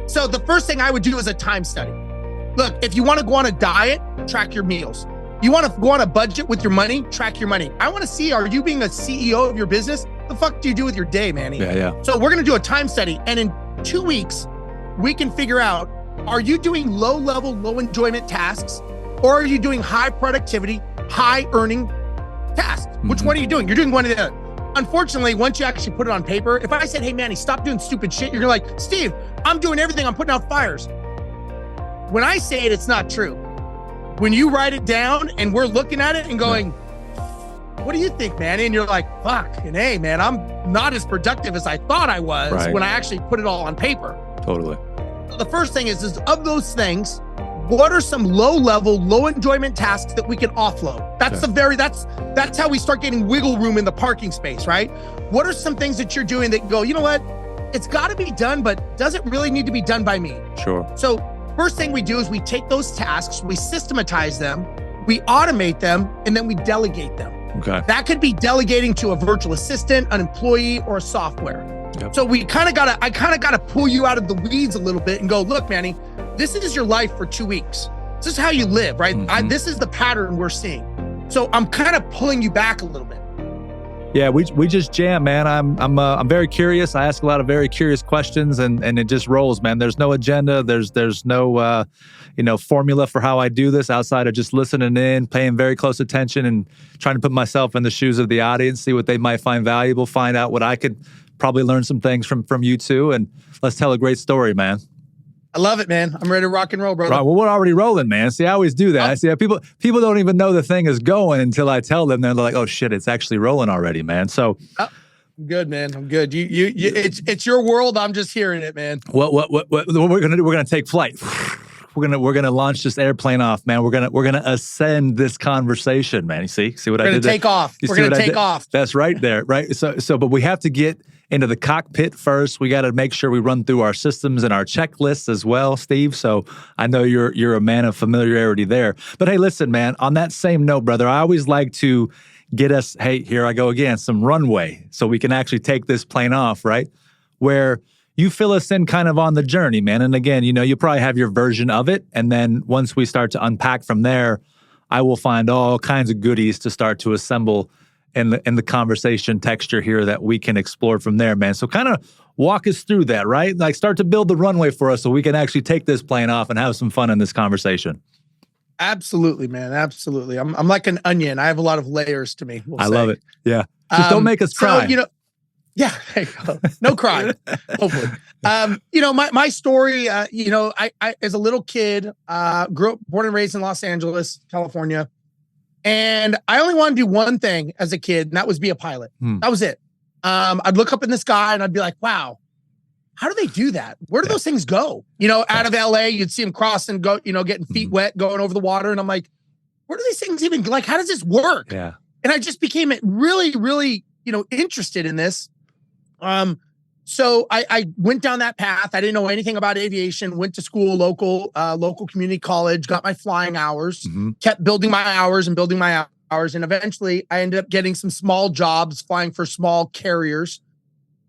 So the first thing I would do is a time study. Look, if you want to go on a diet, track your meals. You want to go on a budget with your money, track your money. I want to see, are you being a CEO of your business? The fuck do you do with your day, Manny? Yeah. So we're going to do a time study. And in 2 weeks, we can figure out, are you doing low level, low enjoyment tasks? Or are you doing high productivity, high earning tasks? Which one are you doing? You're doing one of the other. Unfortunately, once you actually put it on paper, if I said, hey, Manny, stop doing stupid shit, you're like, Steve, I'm doing everything. I'm putting out fires. When I say it, it's not true. When you write it down and we're looking at it and going, what do you think, Manny? And you're like, fuck, and hey, man, I'm not as productive as I thought I was when I actually put it all on paper. Totally. So the first thing is of those things, what are some low level, low enjoyment tasks that we can offload? That's how we start getting wiggle room in the parking space, right? What are some things that you're doing that go, you know what? It's got to be done, but does it really need to be done by me? Sure. So first thing we do is we take those tasks, we systematize them, we automate them, and then we delegate them. Okay. That could be delegating to a virtual assistant, an employee, or a software. Yep. So I kind of gotta pull you out of the weeds a little bit and go, look, Manny, this is your life for 2 weeks. This is how you live, right? Mm-hmm. This is the pattern we're seeing. So I'm kind of pulling you back a little bit. Yeah, we just jam, man. I'm very curious. I ask a lot of very curious questions, and it just rolls, man. There's no agenda. There's no formula for how I do this outside of just listening in, paying very close attention, and trying to put myself in the shoes of the audience, see what they might find valuable, find out what I could probably learn some things from you too, and let's tell a great story, man. I love it, man. I'm ready to rock and roll, brother. Right, well, we're already rolling, man. See, I always do that. I see people don't even know the thing is going until I tell them. They're like, "Oh shit, it's actually rolling already, man." So, I'm good, man. I'm good. You it's your world. I'm just hearing it, man. What we're gonna do? We're gonna take flight. We're gonna launch this airplane off, man. We're gonna ascend this conversation, man. You see what I did? We're gonna take off. We're gonna take off. That's right there, right? So, but we have to get into the cockpit first. We got to make sure we run through our systems and our checklists as well, Steve. So I know you're a man of familiarity there. But hey, listen, man, on that same note, brother, I always like to get us, hey, here I go again, some runway so we can actually take this plane off, right? Where you fill us in kind of on the journey, man. And again, you probably have your version of it. And then once we start to unpack from there, I will find all kinds of goodies to start to assemble in the conversation texture here that we can explore from there, man. So kind of walk us through that, right? Like start to build the runway for us so we can actually take this plane off and have some fun in this conversation. Absolutely, man. Absolutely. I'm like an onion. I have a lot of layers to me. I love it. Yeah. Just don't make us cry. So, yeah, there you go. No crying, hopefully. My story, I as a little kid, grew up, born and raised in Los Angeles, California. And I only wanted to do one thing as a kid, and that was be a pilot. That was it. I'd look up in the sky and I'd be like, wow, how do they do that? Where do those things go? Out of LA, you'd see them cross and go, getting feet wet, going over the water. And I'm like, where do these things even, how does this work? Yeah. And I just became really, really, interested in this. So I went down that path. I didn't know anything about aviation, went to school, local community college, got my flying hours, kept building my hours. And eventually I ended up getting some small jobs flying for small carriers.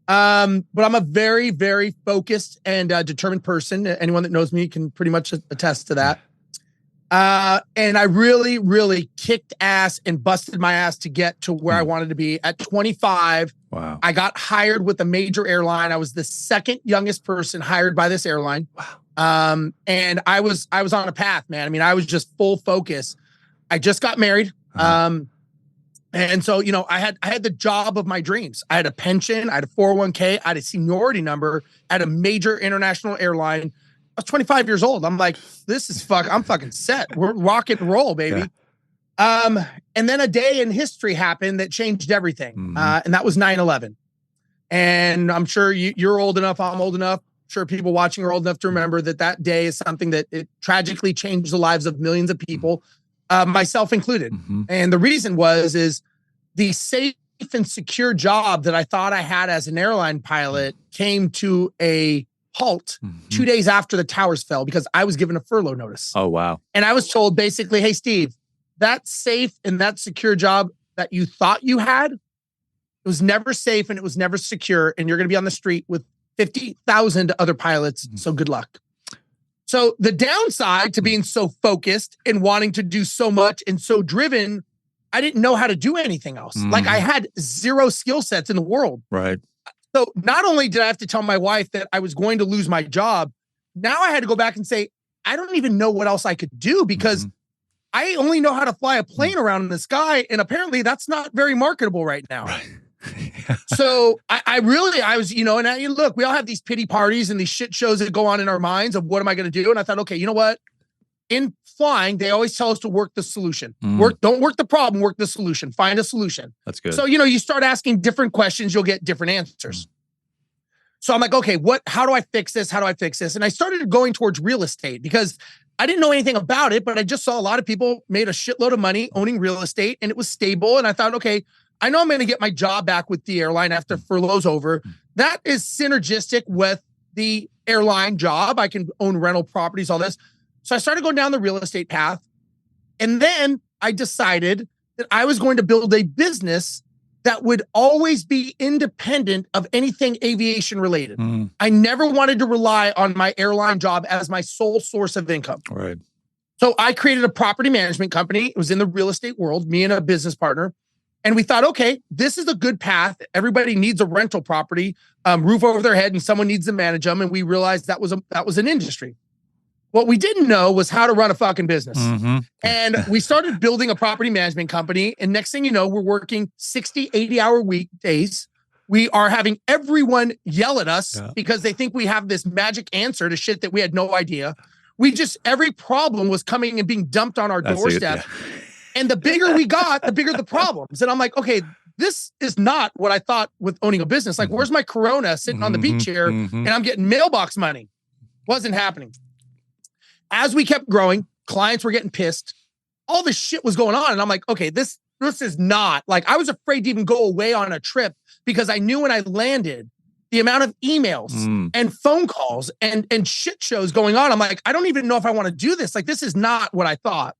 But I'm a very, very focused and determined person. Anyone that knows me can pretty much attest to that. And I really, really kicked ass and busted my ass to get to where I wanted to be. At 25, wow. I got hired with a major airline. I was the second youngest person hired by this airline. Wow. And I was on a path, man. I mean, I was just full focus. I just got married. And so, I had the job of my dreams. I had a pension, I had a 401k, I had a seniority number at a major international airline. I was 25 years old. I'm like, I'm fucking set. We're rock and roll, baby. Yeah. And then a day in history happened that changed everything. And that was 9/11. And I'm sure you're old enough. I'm old enough. I'm sure people watching are old enough to remember that day is something that it tragically changed the lives of millions of people, myself included. And the reason is the safe and secure job that I thought I had as an airline pilot came to a halt 2 days after the towers fell because I was given a furlough notice. Oh, wow. And I was told basically, hey, Steve, that safe and that secure job that you thought you had, it was never safe and it was never secure. And you're going to be on the street with 50,000 other pilots. So good luck. So the downside to being so focused and wanting to do so much and so driven, I didn't know how to do anything else. Like I had zero skill sets in the world. Right. So not only did I have to tell my wife that I was going to lose my job, now I had to go back and say, I don't even know what else I could do because I only know how to fly a plane around in the sky. And apparently that's not very marketable right now. Right. So I was, and look, we all have these pity parties and these shit shows that go on in our minds of what am I going to do? And I thought, okay, you know what? In flying, they always tell us to work the solution. Don't work the problem, work the solution. Find a solution. That's good. So, you start asking different questions, you'll get different answers. So I'm like, okay, how do I fix this? How do I fix this? And I started going towards real estate because I didn't know anything about it, but I just saw a lot of people made a shitload of money owning real estate and it was stable. And I thought, okay, I know I'm going to get my job back with the airline after furlough's over. That is synergistic with the airline job. I can own rental properties, all this. So I started going down the real estate path. And then I decided that I was going to build a business that would always be independent of anything aviation related. I never wanted to rely on my airline job as my sole source of income. Right. So I created a property management company. It was in the real estate world, me and a business partner. And we thought, okay, this is a good path. Everybody needs a rental property, roof over their head, and someone needs to manage them. And we realized that was an industry. What we didn't know was how to run a fucking business. And we started building a property management company. And next thing you know, we're working 60, 80-hour weekdays. We are having everyone yell at us because they think we have this magic answer to shit that we had no idea. Every problem was coming and being dumped on our doorstep. And the bigger we got, the bigger the problems. And I'm like, okay, this is not what I thought with owning a business. Like, where's my Corona sitting on the beach here and I'm getting mailbox money? Wasn't happening. As we kept growing, clients were getting pissed. All this shit was going on. And I'm like, okay, this is not, like, I was afraid to even go away on a trip because I knew when I landed, the amount of emails and phone calls and shit shows going on. I'm like, I don't even know if I want to do this. Like, this is not what I thought.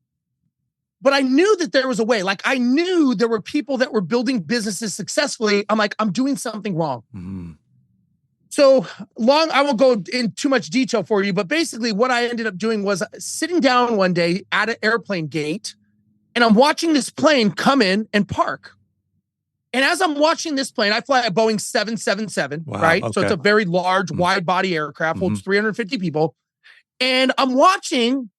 But I knew that there was a way. Like, I knew there were people that were building businesses successfully. I'm like, I'm doing something wrong. So I won't go in too much detail for you, but basically what I ended up doing was sitting down one day at an airplane gate, and I'm watching this plane come in and park. And as I'm watching this plane, I fly a Boeing 777, right? Okay. So it's a very large, wide body aircraft, holds 350 people. And I'm watching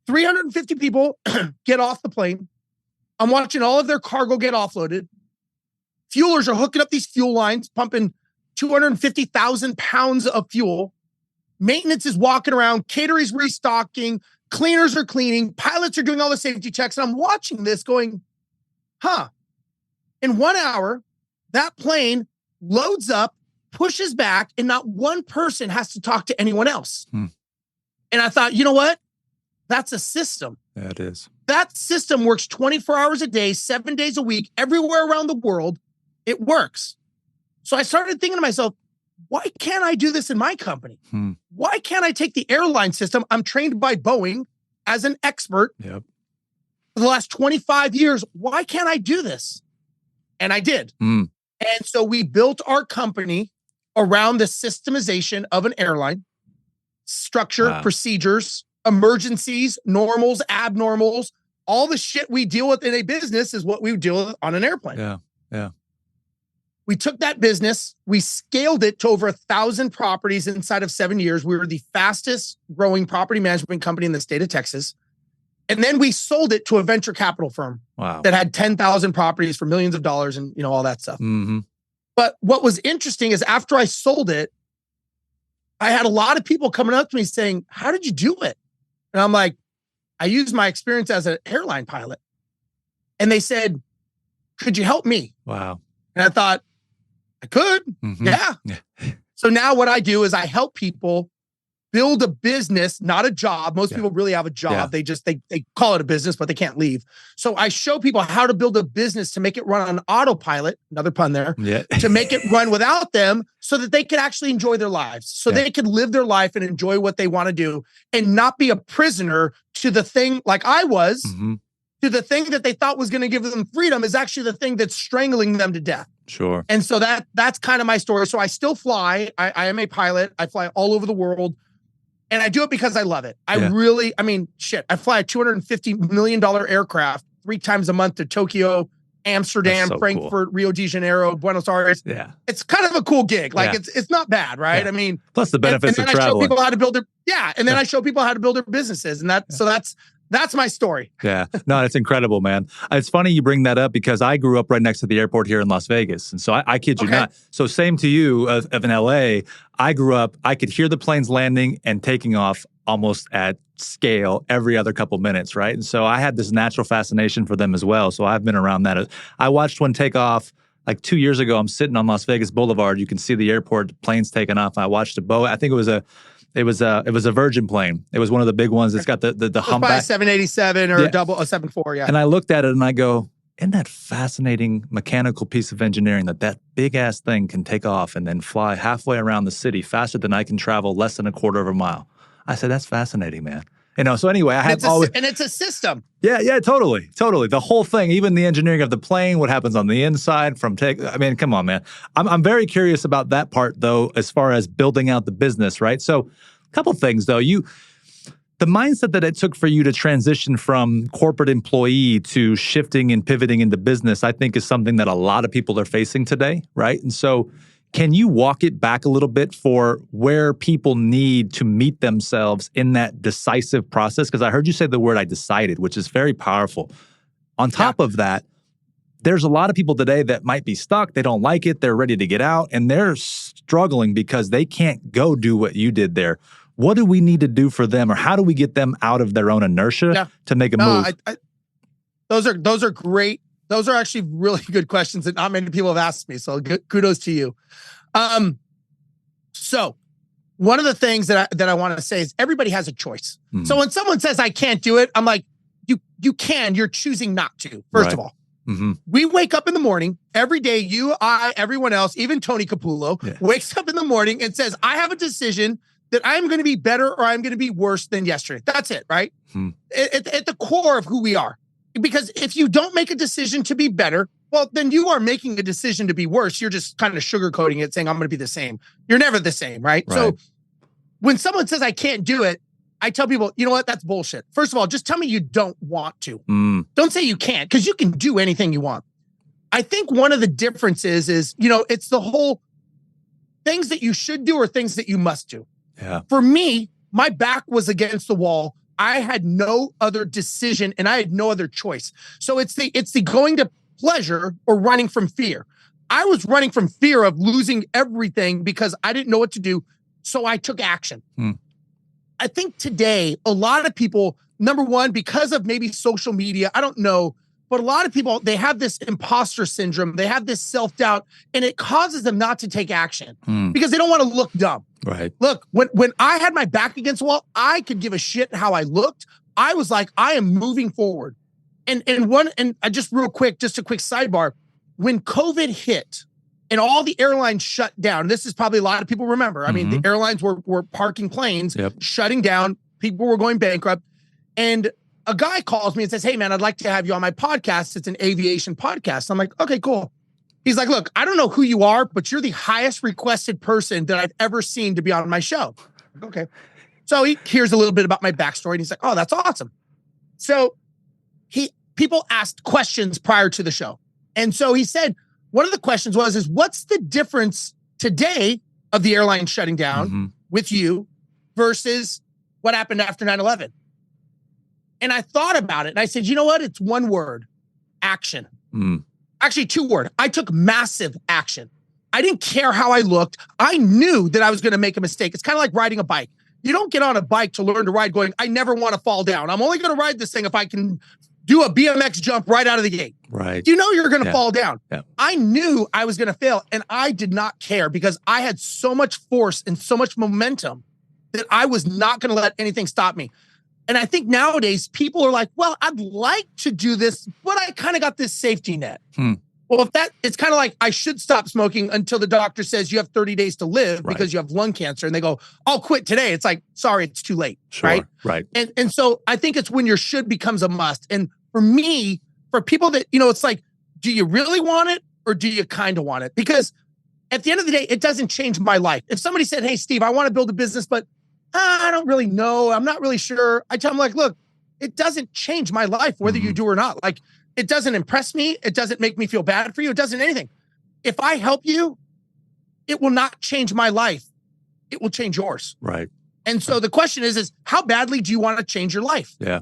350 people get off the plane. I'm watching all of their cargo get offloaded. Fuelers are hooking up these fuel lines, pumping 250,000 pounds of fuel. Maintenance is walking around. Caterers restocking. Cleaners are cleaning. Pilots are doing all the safety checks. And I'm watching this going, in 1 hour, that plane loads up, pushes back, and not one person has to talk to anyone else. And I thought, you know what? That's a system. That is. That system works 24 hours a day, 7 days a week, everywhere around the world. It works. So I started thinking to myself, why can't I do this in my company? Why can't I take the airline system? I'm trained by Boeing as an expert for the last 25 years. Why can't I do this? And I did. And so we built our company around the systemization of an airline, structure, procedures, emergencies, normals, abnormals, all the shit we deal with in a business is what we deal with on an airplane. We took that business, we scaled it to over 1,000 properties inside of 7 years. We were the fastest growing property management company in the state of Texas. And then we sold it to a venture capital firm that had 10,000 properties for millions of dollars and, all that stuff. But what was interesting is after I sold it, I had a lot of people coming up to me saying, how did you do it? And I'm like, I used my experience as an airline pilot. And they said, could you help me? Wow. And I thought, I could. Yeah. So now what I do is I help people build a business, not a job. Most people really have a job. They call it a business, but they can't leave. So I show people how to build a business to make it run on autopilot, another pun there, to make it run without them so that they could actually enjoy their lives. So they could live their life and enjoy what they want to do and not be a prisoner to the thing like I was to the thing that they thought was going to give them freedom is actually the thing that's strangling them to death. Sure. And so that's kind of my story. So I still fly. I am a pilot. I fly all over the world. And I do it because I love it. I fly a $250 million aircraft 3 times a month to Tokyo, Amsterdam, so Frankfurt, cool. Rio de Janeiro, Buenos Aires. Yeah. It's kind of a cool gig. Like it's not bad, right? Yeah. I mean, plus the benefits and of traveling. I show people how to build their I show people how to build their businesses. And that's my story. Yeah. No, it's incredible, man. It's funny you bring that up because I grew up right next to the airport here in Las Vegas. And so I kid you not. So same to you of in LA, I grew up, I could hear the planes landing and taking off almost at scale every other couple minutes, right? And so I had this natural fascination for them as well. So I've been around that. I watched one take off like 2 years ago. I'm sitting on Las Vegas Boulevard. You can see the airport, the planes taking off. I watched a Boeing. I think it was a Virgin plane. It was one of the big ones. It's got the humpback. 787 or a 74, yeah. And I looked at it and I go, isn't that fascinating mechanical piece of engineering that big ass thing can take off and then fly halfway around the city faster than I can travel less than a quarter of a mile. I said, that's fascinating, man. So anyway, and it's a system. Yeah, totally. The whole thing, even the engineering of the plane, what happens on the inside come on, man. I'm very curious about that part, though, as far as building out the business, right? So a couple things, though. The mindset that it took for you to transition from corporate employee to shifting and pivoting into business, I think is something that a lot of people are facing today, right? And so can you walk it back a little bit for where people need to meet themselves in that decisive process? Because I heard you say the word I decided, which is very powerful. On top of that, there's a lot of people today that might be stuck. They don't like it. They're ready to get out and they're struggling because they can't go do what you did there. What do we need to do for them, or how do we get them out of their own inertia to make a move? Those are great. Those are actually really good questions that not many people have asked me. So kudos to you. So one of the things that I want to say is everybody has a choice. Mm-hmm. So when someone says I can't do it, I'm like, you can. You're choosing not to. First of all, we wake up in the morning every day. You, I, everyone else, even Tony Capullo wakes up in the morning and says, I have a decision that I'm going to be better or I'm going to be worse than yesterday. That's it, right? At the core of who we are. Because if you don't make a decision to be better, well, then you are making a decision to be worse. You're just kind of sugarcoating it, saying, I'm going to be the same. You're never the same, right? So when someone says, I can't do it, I tell people, you know what? That's bullshit. First of all, just tell me you don't want to. Don't say you can't, because you can do anything you want. I think one of the differences is, it's the whole things that you should do or things that you must do. Yeah. For me, my back was against the wall. I had no other decision and I had no other choice. So it's the going to pleasure or running from fear. I was running from fear of losing everything because I didn't know what to do. So I took action. I think today, a lot of people, number one, because of maybe social media, I don't know, but a lot of people, they have this imposter syndrome. They have this self-doubt and it causes them not to take action because they don't want to look dumb. Right. Look, when I had my back against the wall, I could give a shit how I looked. I was like, I am moving forward. And I just real quick, just a quick sidebar. When COVID hit and all the airlines shut down, this is probably a lot of people remember. I mean, the airlines were parking planes, shutting down. People were going bankrupt. And a guy calls me and says, hey, man, I'd like to have you on my podcast. It's an aviation podcast. I'm like, okay, cool. He's like, look, I don't know who you are, but you're the highest requested person that I've ever seen to be on my show. Okay. So he hears a little bit about my backstory and he's like, oh, that's awesome. So people asked questions prior to the show. And so he said, one of the questions is what's the difference today of the airline shutting down with you versus what happened after 9/11? And I thought about it and I said, you know what? It's one word, action. Actually, 2 words. I took massive action. I didn't care how I looked. I knew that I was going to make a mistake. It's kind of like riding a bike. You don't get on a bike to learn to ride going, I never want to fall down. I'm only going to ride this thing if I can do a BMX jump right out of the gate. Right. You know you're going to fall down. Yeah. I knew I was going to fail, and I did not care because I had so much force and so much momentum that I was not going to let anything stop me. And I think nowadays people are like, well, I'd like to do this, but I kind of got this safety net. Well, it's kind of like I should stop smoking until the doctor says you have 30 days to live because you have lung cancer. And they go, I'll quit today. It's like, sorry, it's too late. Sure, right. And so I think it's when your should becomes a must. And for me, for people that, it's like, do you really want it or do you kind of want it? Because at the end of the day, it doesn't change my life. If somebody said, hey, Steve, I want to build a business, but I don't really know. I'm not really sure. I tell them like, look, it doesn't change my life, whether you do or not. Like, it doesn't impress me. It doesn't make me feel bad for you. It doesn't anything. If I help you, it will not change my life. It will change yours. Right. And so the question is how badly do you want to change your life? Yeah.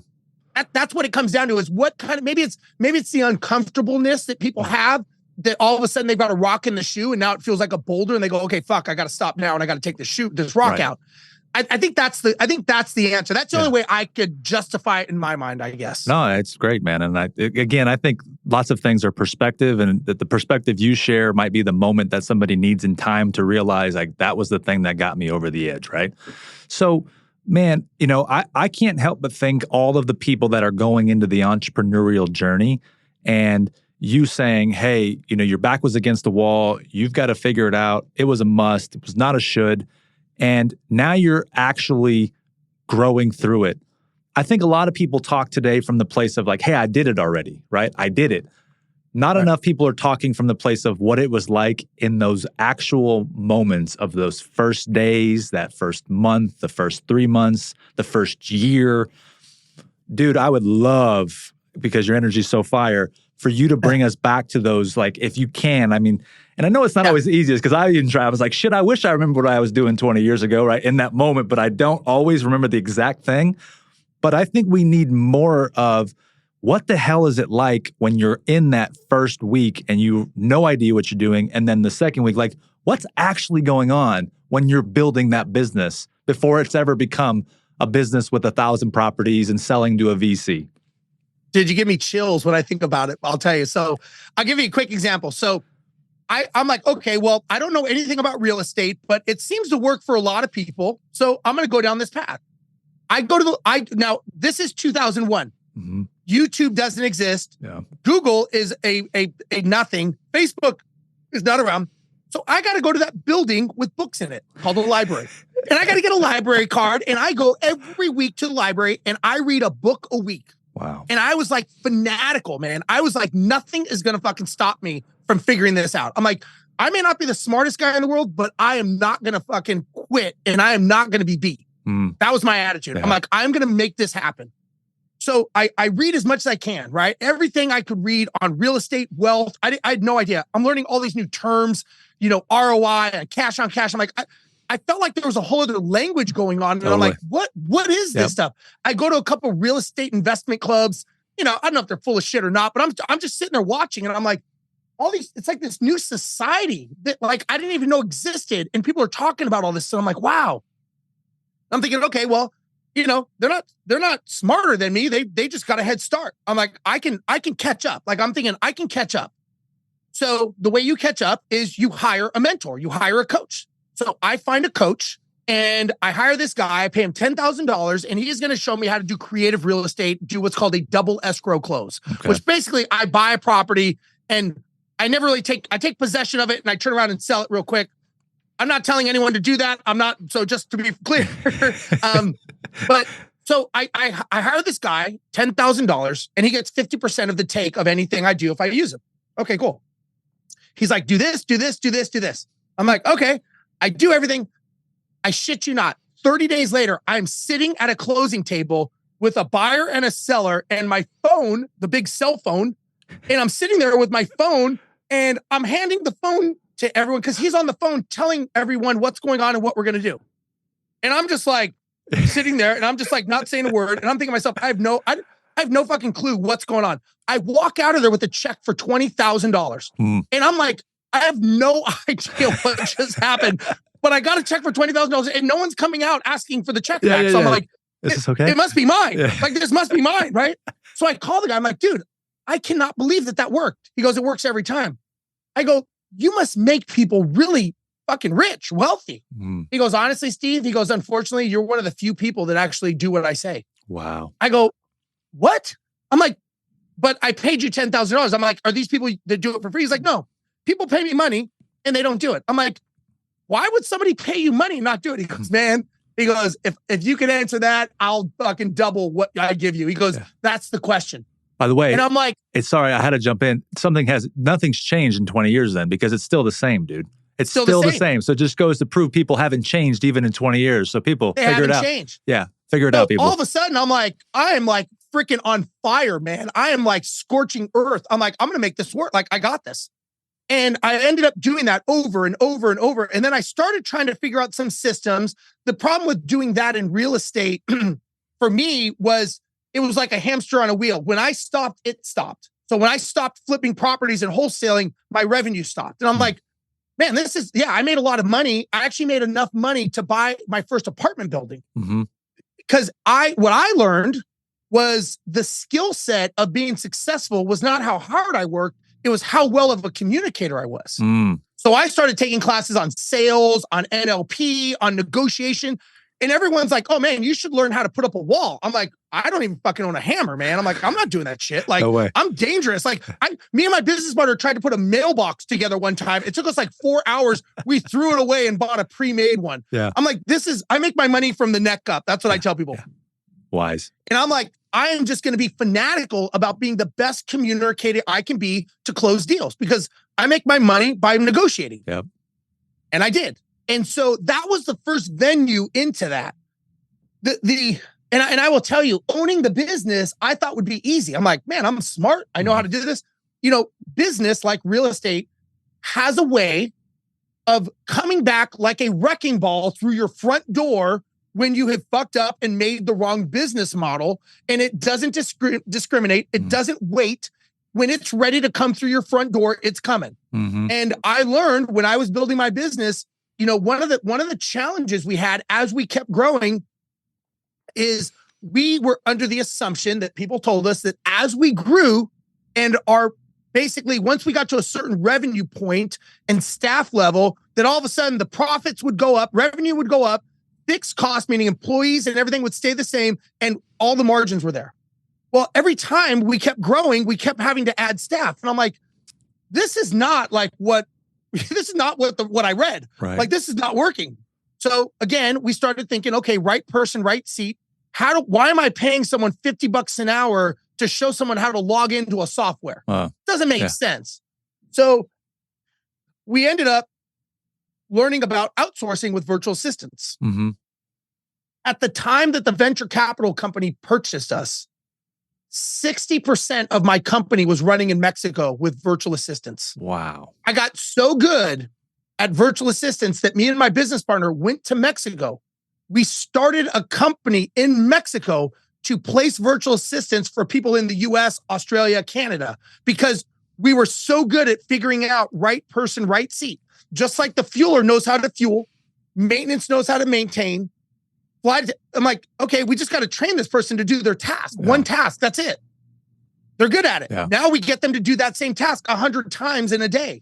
That's what it comes down to, is what kind of, maybe it's the uncomfortableness that people have, that all of a sudden they've got a rock in the shoe and now it feels like a boulder and they go, okay, fuck, I got to stop now and I got to take this rock out. I think that's the answer. That's the only way I could justify it in my mind, I guess. No, it's great, man. And I think lots of things are perspective, and that the perspective you share might be the moment that somebody needs in time to realize like that was the thing that got me over the edge, right? So, man, I can't help but think all of the people that are going into the entrepreneurial journey and you saying, hey, your back was against the wall, you've got to figure it out. It was a must. It was not a should. And now you're actually growing through it. I think a lot of people talk today from the place of like, hey, I did it already, right? I did it. Not enough people are talking from the place of what it was like in those actual moments of those first days, that first month, the first 3 months, the first year. Dude, I would love, because your energy is so fire, for you to bring us back to those, like, if you can. I mean, and I know it's not always the easiest, because I even try. I was like, shit, I wish I remember what I was doing 20 years ago, right, in that moment, but I don't always remember the exact thing. But I think we need more of, what the hell is it like when you're in that first week and you have no idea what you're doing, and then the second week, like, what's actually going on when you're building that business before it's ever become a business with 1,000 properties and selling to a VC? Did you give me chills when I think about it? I'll tell you. So I'll give you a quick example. So I'm like, okay, well, I don't know anything about real estate, but it seems to work for a lot of people. So I'm going to go down this path. Now this is 2001. Mm-hmm. YouTube doesn't exist. Yeah. Google is a nothing. Facebook is not around. So I got to go to that building with books in it called a library. And I got to get a library card. And I go every week to the library and I read a book a week. Wow. And I was like fanatical, man. I was like, nothing is going to fucking stop me from figuring this out. I'm like, I may not be the smartest guy in the world, but I am not going to fucking quit and I am not going to be beat. That was my attitude. Yeah. I'm like, I'm going to make this happen. So I read as much as I can, right? Everything I could read on real estate, wealth. I had no idea. I'm learning all these new terms, ROI and cash on cash. I'm like, I felt like there was a whole other language going on. And I'm like, what is this stuff? I go to a couple of real estate investment clubs. I don't know if they're full of shit or not, but I'm just sitting there watching and I'm like, all these, it's like this new society that like I didn't even know existed. And people are talking about all this. So I'm like, wow. I'm thinking, okay, well, they're not smarter than me. They just got a head start. I'm like, I can catch up. Like I'm thinking I can catch up. So the way you catch up is you hire a mentor, you hire a coach. So I find a coach and I hire this guy, I pay him $10,000 and he is going to show me how to do creative real estate, do what's called a double escrow close, which basically I buy a property and I never really I take possession of it and I turn around and sell it real quick. I'm not telling anyone to do that. I'm not. So just to be clear, but so I hire this guy $10,000 and he gets 50% of the take of anything I do if I use him. Okay, cool. He's like, do this, do this, do this, do this. I'm like, okay, I do everything. I shit you not. 30 days later, I'm sitting at a closing table with a buyer and a seller and my phone, the big cell phone. And I'm sitting there with my phone and I'm handing the phone to everyone because he's on the phone telling everyone what's going on and what we're going to do. And I'm just like sitting there and I'm just like not saying a word. And I'm thinking to myself, I have no fucking clue what's going on. I walk out of there with a check for $20,000. And I'm like, I have no idea what just happened, but I got a check for $20,000 and no one's coming out asking for the check back. So I'm like, is this okay? It must be mine. Like, this must be mine, right? So I call the guy. I'm like, dude, I cannot believe that worked. He goes, it works every time. I go, you must make people really fucking rich, wealthy. He goes, honestly, Steve, he goes, unfortunately, you're one of the few people that actually do what I say. Wow. I go, what? I'm like, but I paid you $10,000. I'm like, are these people that do it for free? He's like, no, people pay me money and they don't do it. I'm like, why would somebody pay you money and not do it? He goes, man, he goes, if you can answer that, I'll fucking double what I give you. He goes, that's the question. By the way, And I'm like, sorry, I had to jump in. Nothing's changed in 20 years then, because it's still the same, dude. It's still the same. So it just goes to prove people haven't changed even in 20 years. So people figure it out. Changed. Yeah, figure it out, people. All of a sudden, I am like freaking on fire, man. I am like scorching earth. I'm like, I'm going to make this work. Like, I got this. And I ended up doing that over and over and over. And then I started trying to figure out some systems. The problem with doing that in real estate for me was it was like a hamster on a wheel. When I stopped, it stopped. So when I stopped flipping properties and wholesaling, my revenue stopped. And I'm like, man, I made a lot of money. I actually made enough money to buy my first apartment building. Because what I learned was the skill set of being successful was not how hard I worked. It was how well of a communicator I was. So I started taking classes on sales, on NLP, on negotiation. And everyone's like, oh man, you should learn how to put up a wall. I'm like, I don't even fucking own a hammer, man. I'm like, I'm not doing that shit. Like, no way. I'm dangerous. Like, me and my business partner tried to put a mailbox together one time. It took us like 4 hours. We threw it away and bought a pre-made one. Yeah. I'm like, I make my money from the neck up. That's what I tell people. Yeah. Wise. And I'm like, I am just going to be fanatical about being the best communicator I can be to close deals because I make my money by negotiating. Yep. And I did. And so that was the first venue into that. And I will tell you, owning the business, I thought would be easy. I'm like, man, I'm smart. I know how to do this. You know, business like real estate has a way of coming back like a wrecking ball through your front door when you have fucked up and made the wrong business model, and it doesn't discriminate. It doesn't wait. When it's ready to come through your front door, it's coming. And I learned when I was building my business, you know, one of the challenges we had as we kept growing is we were under the assumption that people told us that as we grew and basically once we got to a certain revenue point and staff level, that all of a sudden the profits would go up, revenue would go up, fixed cost, meaning employees and everything would stay the same, and all the margins were there. Well, every time we kept growing, we kept having to add staff. And I'm like, this is not what I read. Right. Like, this is not working. So again, we started thinking, okay, right person, right seat. Why am I paying someone $50 an hour to show someone how to log into a software? Doesn't make sense. So we ended up learning about outsourcing with virtual assistants. At the time that the venture capital company purchased us, 60% of my company was running in Mexico with virtual assistants. Wow. I got so good at virtual assistants that me and my business partner went to Mexico. We started a company in Mexico to place virtual assistants for people in the US, Australia, Canada, because we were so good at figuring out right person, right seat. Just like the fueler knows how to fuel, maintenance knows how to maintain. I'm like, okay, we just got to train this person to do their task. Yeah. One task, that's it. They're good at it. Yeah. Now we get them to do that same task 100 times in a day.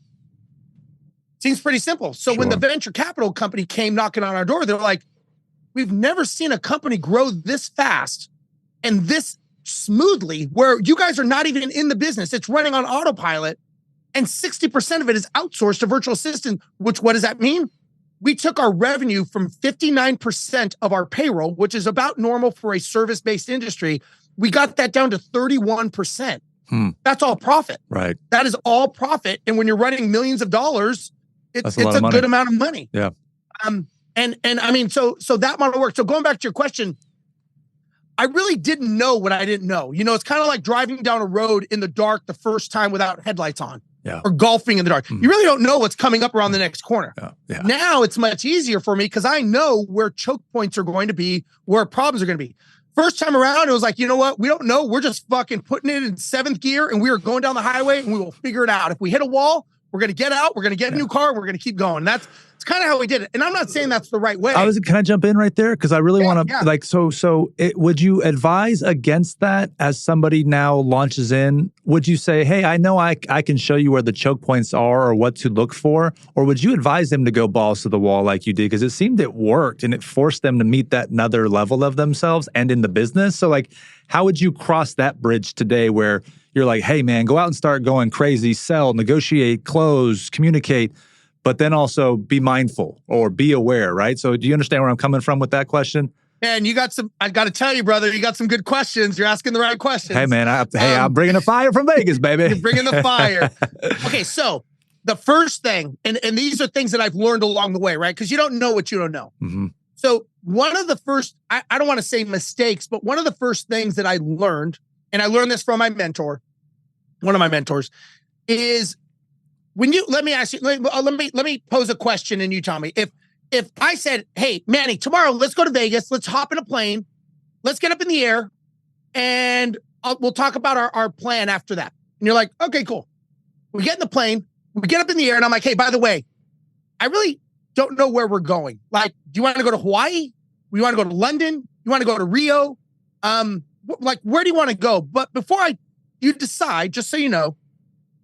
Seems pretty simple. So when the venture capital company came knocking on our door, they're like, we've never seen a company grow this fast and this smoothly where you guys are not even in the business. It's running on autopilot. And 60% of it is outsourced to virtual assistant, which what does that mean? We took our revenue from 59% of our payroll, which is about normal for a service-based industry. We got that down to 31%. That's all profit. Right. That is all profit. And when you're running millions of dollars, it's a good amount of money. Yeah. And I mean, so that model worked. So going back to your question, I really didn't know what I didn't know. You know, it's kind of like driving down a road in the dark the first time without headlights on. Yeah. Or golfing in the dark. You really don't know what's coming up around the next corner. Yeah. Now it's much easier for me because I know where choke points are going to be, where problems are going to be. First time around, it was like, you know what? We don't know. We're just fucking putting it in 7th gear and we are going down the highway and we will figure it out. If we hit a wall, we're going to get out. We're going to get a new car. We're going to keep going. It's kind of how we did it. And I'm not saying that's the right way. Can I jump in right there? Because I really want to would you advise against that as somebody now launches in? Would you say, hey, I know I can show you where the choke points are or what to look for? Or would you advise them to go balls to the wall like you did? Because it seemed it worked and it forced them to meet that another level of themselves and in the business. So like, how would you cross that bridge today where you're like, hey man, go out and start going crazy, sell, negotiate, close, communicate, but then also be mindful or be aware, right? So do you understand where I'm coming from with that question? Man, you got some, I got to tell you, brother, you got some good questions. You're asking the right questions. Hey, man, I'm bringing the fire from Vegas, baby. You're bringing the fire. Okay, so the first thing, and these are things that I've learned along the way, right? Because you don't know what you don't know. Mm-hmm. So one of the first, I don't want to say mistakes, but one of the first things that I learned, and I learned this from my mentor, one of my mentors, is when you, let me ask you, let me pose a question and you tell me. If I said, hey, Manny, tomorrow, let's go to Vegas, let's hop in a plane, let's get up in the air, and we'll talk about our plan after that. And you're like, okay, cool. We get in the plane, we get up in the air, and I'm like, hey, by the way, I really don't know where we're going. Like, do you want to go to Hawaii? You want to go to London? You want to go to Rio? Like, where do you want to go? But before you decide, just so you know,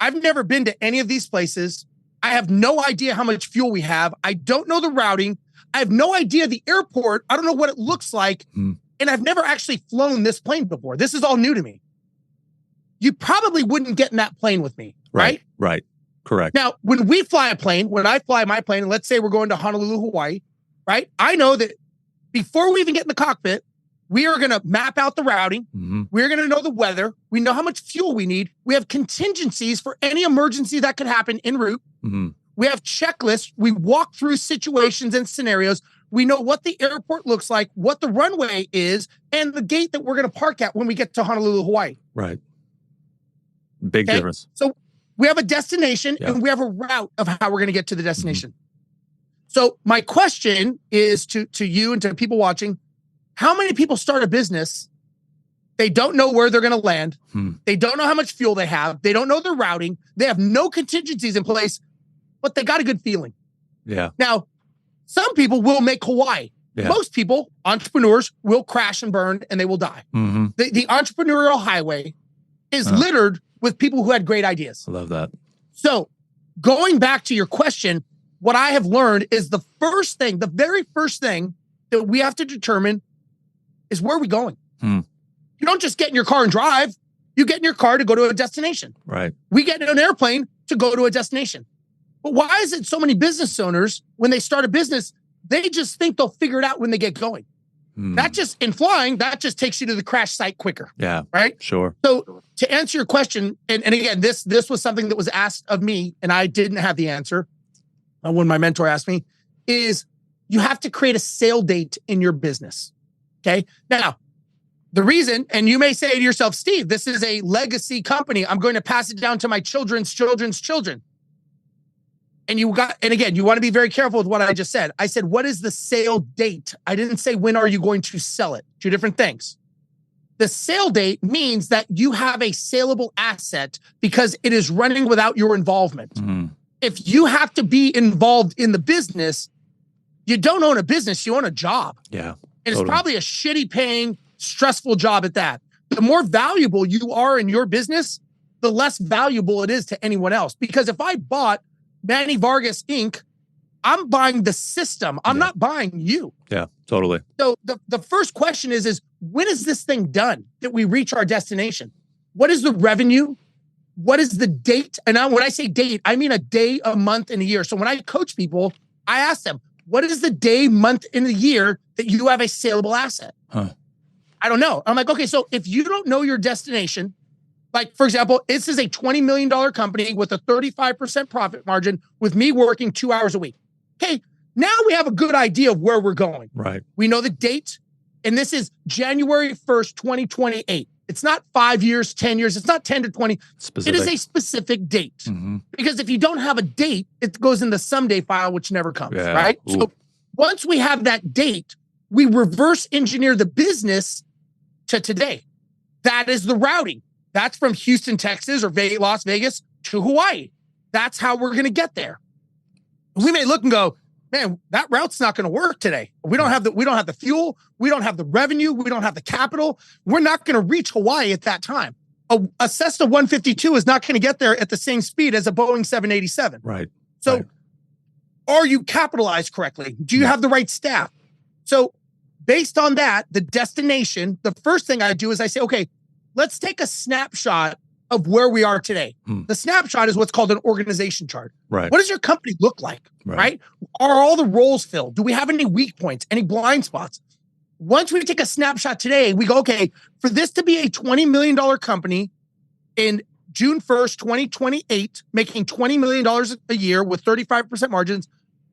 I've never been to any of these places. I have no idea how much fuel we have. I don't know the routing. I have no idea the airport. I don't know what it looks like. And I've never actually flown this plane before. This is all new to me. You probably wouldn't get in that plane with me, right? Right. Correct. Now, when we fly a plane, when I fly my plane, and let's say we're going to Honolulu, Hawaii, right? I know that before we even get in the cockpit, we are going to map out the routing. Mm-hmm. We're going to know the weather. We know how much fuel we need. We have contingencies for any emergency that could happen en route. Mm-hmm. We have checklists. We walk through situations and scenarios. We know what the airport looks like, what the runway is, and the gate that we're going to park at when we get to Honolulu, Hawaii. Right. Big difference. So we have a destination and we have a route of how we're going to get to the destination. Mm-hmm. So my question is to you and to people watching, how many people start a business? They don't know where they're going to land. They don't know how much fuel they have. They don't know their routing. They have no contingencies in place, but they got a good feeling. Yeah. Now, some people will make Hawaii. Yeah. Most people, entrepreneurs, will crash and burn and they will die. Mm-hmm. The entrepreneurial highway is littered with people who had great ideas. I love that. So going back to your question, what I have learned is the very first thing that we have to determine is where are we going? You don't just get in your car and drive. You get in your car to go to a destination. Right. We get in an airplane to go to a destination. But why is it so many business owners, when they start a business, they just think they'll figure it out when they get going? That just, in flying, that just takes you to the crash site quicker. Yeah. Right? Sure. So to answer your question, and again, this was something that was asked of me and I didn't have the answer when my mentor asked me, is you have to create a sale date in your business. Okay. Now, the reason, and you may say to yourself, Steve, this is a legacy company. I'm going to pass it down to my children's children. And again, you want to be very careful with what I just said. I said, what is the sale date? I didn't say, when are you going to sell it? Two different things. The sale date means that you have a saleable asset because it is running without your involvement. If you have to be involved in the business, you don't own a business, you own a job. Yeah. And it's probably a shitty paying, stressful job at that. The more valuable you are in your business, the less valuable it is to anyone else. Because if I bought Manny Vargas Inc., I'm buying the system. I'm not buying you. Yeah, totally. So the first question is when is this thing done that we reach our destination? What is the revenue? What is the date? And when I say date, I mean a day, a month, and a year. So when I coach people, I ask them, what is the day, month, and the year that you have a saleable asset? I don't know. I'm like, okay, so if you don't know your destination, like, for example, this is a $20 million company with a 35% profit margin with me working 2 hours a week. Okay, now we have a good idea of where we're going. Right. We know the date, and this is January 1st, 2028. It's not 5 years, 10 years. It's not 10 to 20. Specific. It is a specific date. Because if you don't have a date, it goes in the someday file, which never comes, right? Ooh. So once we have that date, we reverse engineer the business to today. That is the routing. That's from Houston, Texas, or Las Vegas to Hawaii. That's how we're going to get there. We may look and go, man, that route's not going to work today. We don't have the fuel. We don't have the revenue. We don't have the capital. We're not going to reach Hawaii at that time. A Cessna 152 is not going to get there at the same speed as a Boeing 787. Right. So are you capitalized correctly? Do you have the right staff? So based on that, the destination, the first thing I do is I say, okay, let's take a snapshot of where we are today. The snapshot is what's called an organization chart. Right. What does your company look like? Right? Are all the roles filled? Do we have any weak points, any blind spots? Once we take a snapshot today, we go, okay, for this to be a $20 million company in June 1st, 2028, making $20 million a year with 35% margins,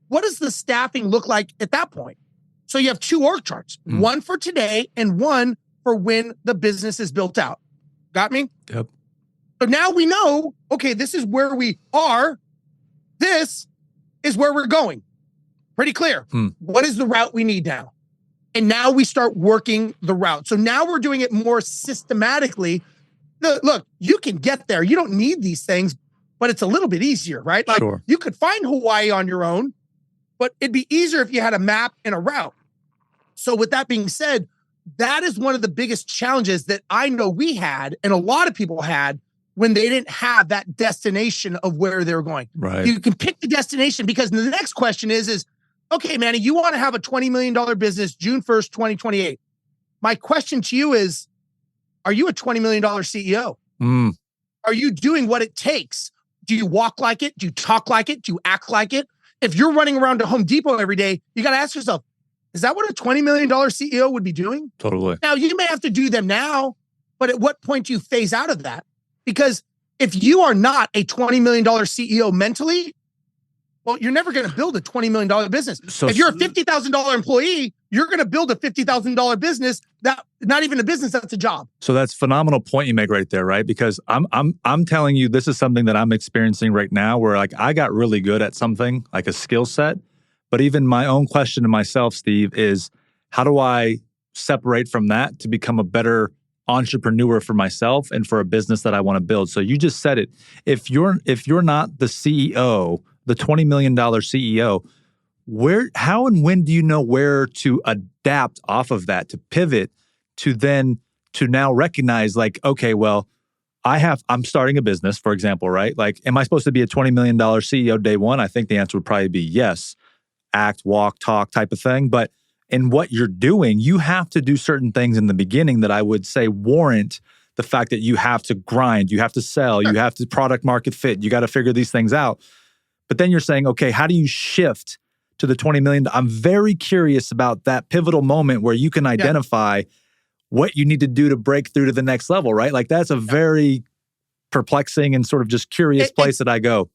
what does the staffing look like at that point? So you have two org charts, one for today and one for when the business is built out. Got me? Yep. So now we know, okay, this is where we are. This is where we're going. Pretty clear. What is the route we need now? And now we start working the route. So now we're doing it more systematically. Look, you can get there. You don't need these things, but it's a little bit easier, right? Like you could find Hawaii on your own, but it'd be easier if you had a map and a route. So with that being said, that is one of the biggest challenges that I know we had and a lot of people had when they didn't have that destination of where they were going. Right. You can pick the destination because the next question is, okay, Manny, you want to have a $20 million business June 1st, 2028. My question to you is, are you a $20 million CEO? Are you doing what it takes? Do you walk like it? Do you talk like it? Do you act like it? If you're running around to Home Depot every day, you got to ask yourself, is that what a $20 million CEO would be doing? Totally. Now, you may have to do them now, but at what point do you phase out of that? Because if you are not a $20 million CEO mentally, well, you're never going to build a $20 million business. So if you're a $50,000 employee, you're going to build a $50,000 business. That not even a business, that's a job. So that's a phenomenal point you make right there, right? Because I'm telling you, this is something that I'm experiencing right now where like I got really good at something like a skill set. But even my own question to myself, Steve, is how do I separate from that to become a better entrepreneur for myself and for a business that I want to build? So you just said it. If you're not the CEO, the $20 million CEO, how and when do you know where to adapt off of that, to pivot, to now recognize like, okay, well, I'm starting a business, for example, right? Like, am I supposed to be a $20 million CEO day one? I think the answer would probably be yes. Act, walk, talk type of thing. But in what you're doing, you have to do certain things in the beginning that I would say warrant the fact that you have to grind, you have to sell, you have to product market fit, you got to figure these things out. But then you're saying, okay, how do you shift to the 20 million? I'm very curious about that pivotal moment where you can identify what you need to do to break through to the next level, right? Like that's a very perplexing and sort of just curious place that I go.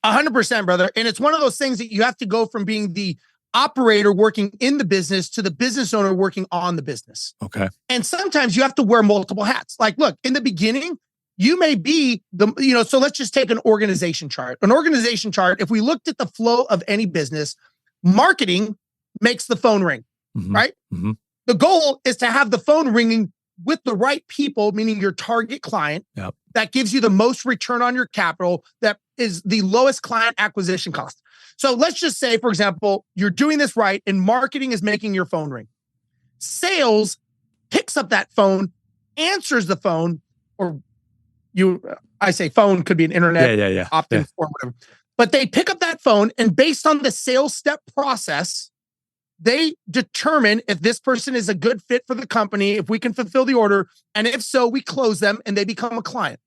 100%, brother. And it's one of those things that you have to go from being the operator working in the business to the business owner working on the business. Okay. And sometimes you have to wear multiple hats. Like, look, in the beginning, you may be so let's just take an organization chart. An organization chart, if we looked at the flow of any business, marketing makes the phone ring, right? Mm-hmm. The goal is to have the phone ringing with the right people, meaning your target client, that gives you the most return on your capital, that is the lowest client acquisition cost. So let's just say, for example, you're doing this right and marketing is making your phone ring. Sales picks up that phone, answers the phone, I say phone, could be an internet, opt-in form, whatever. But they pick up that phone and based on the sales step process, they determine if this person is a good fit for the company, if we can fulfill the order, and if so, we close them and they become a client.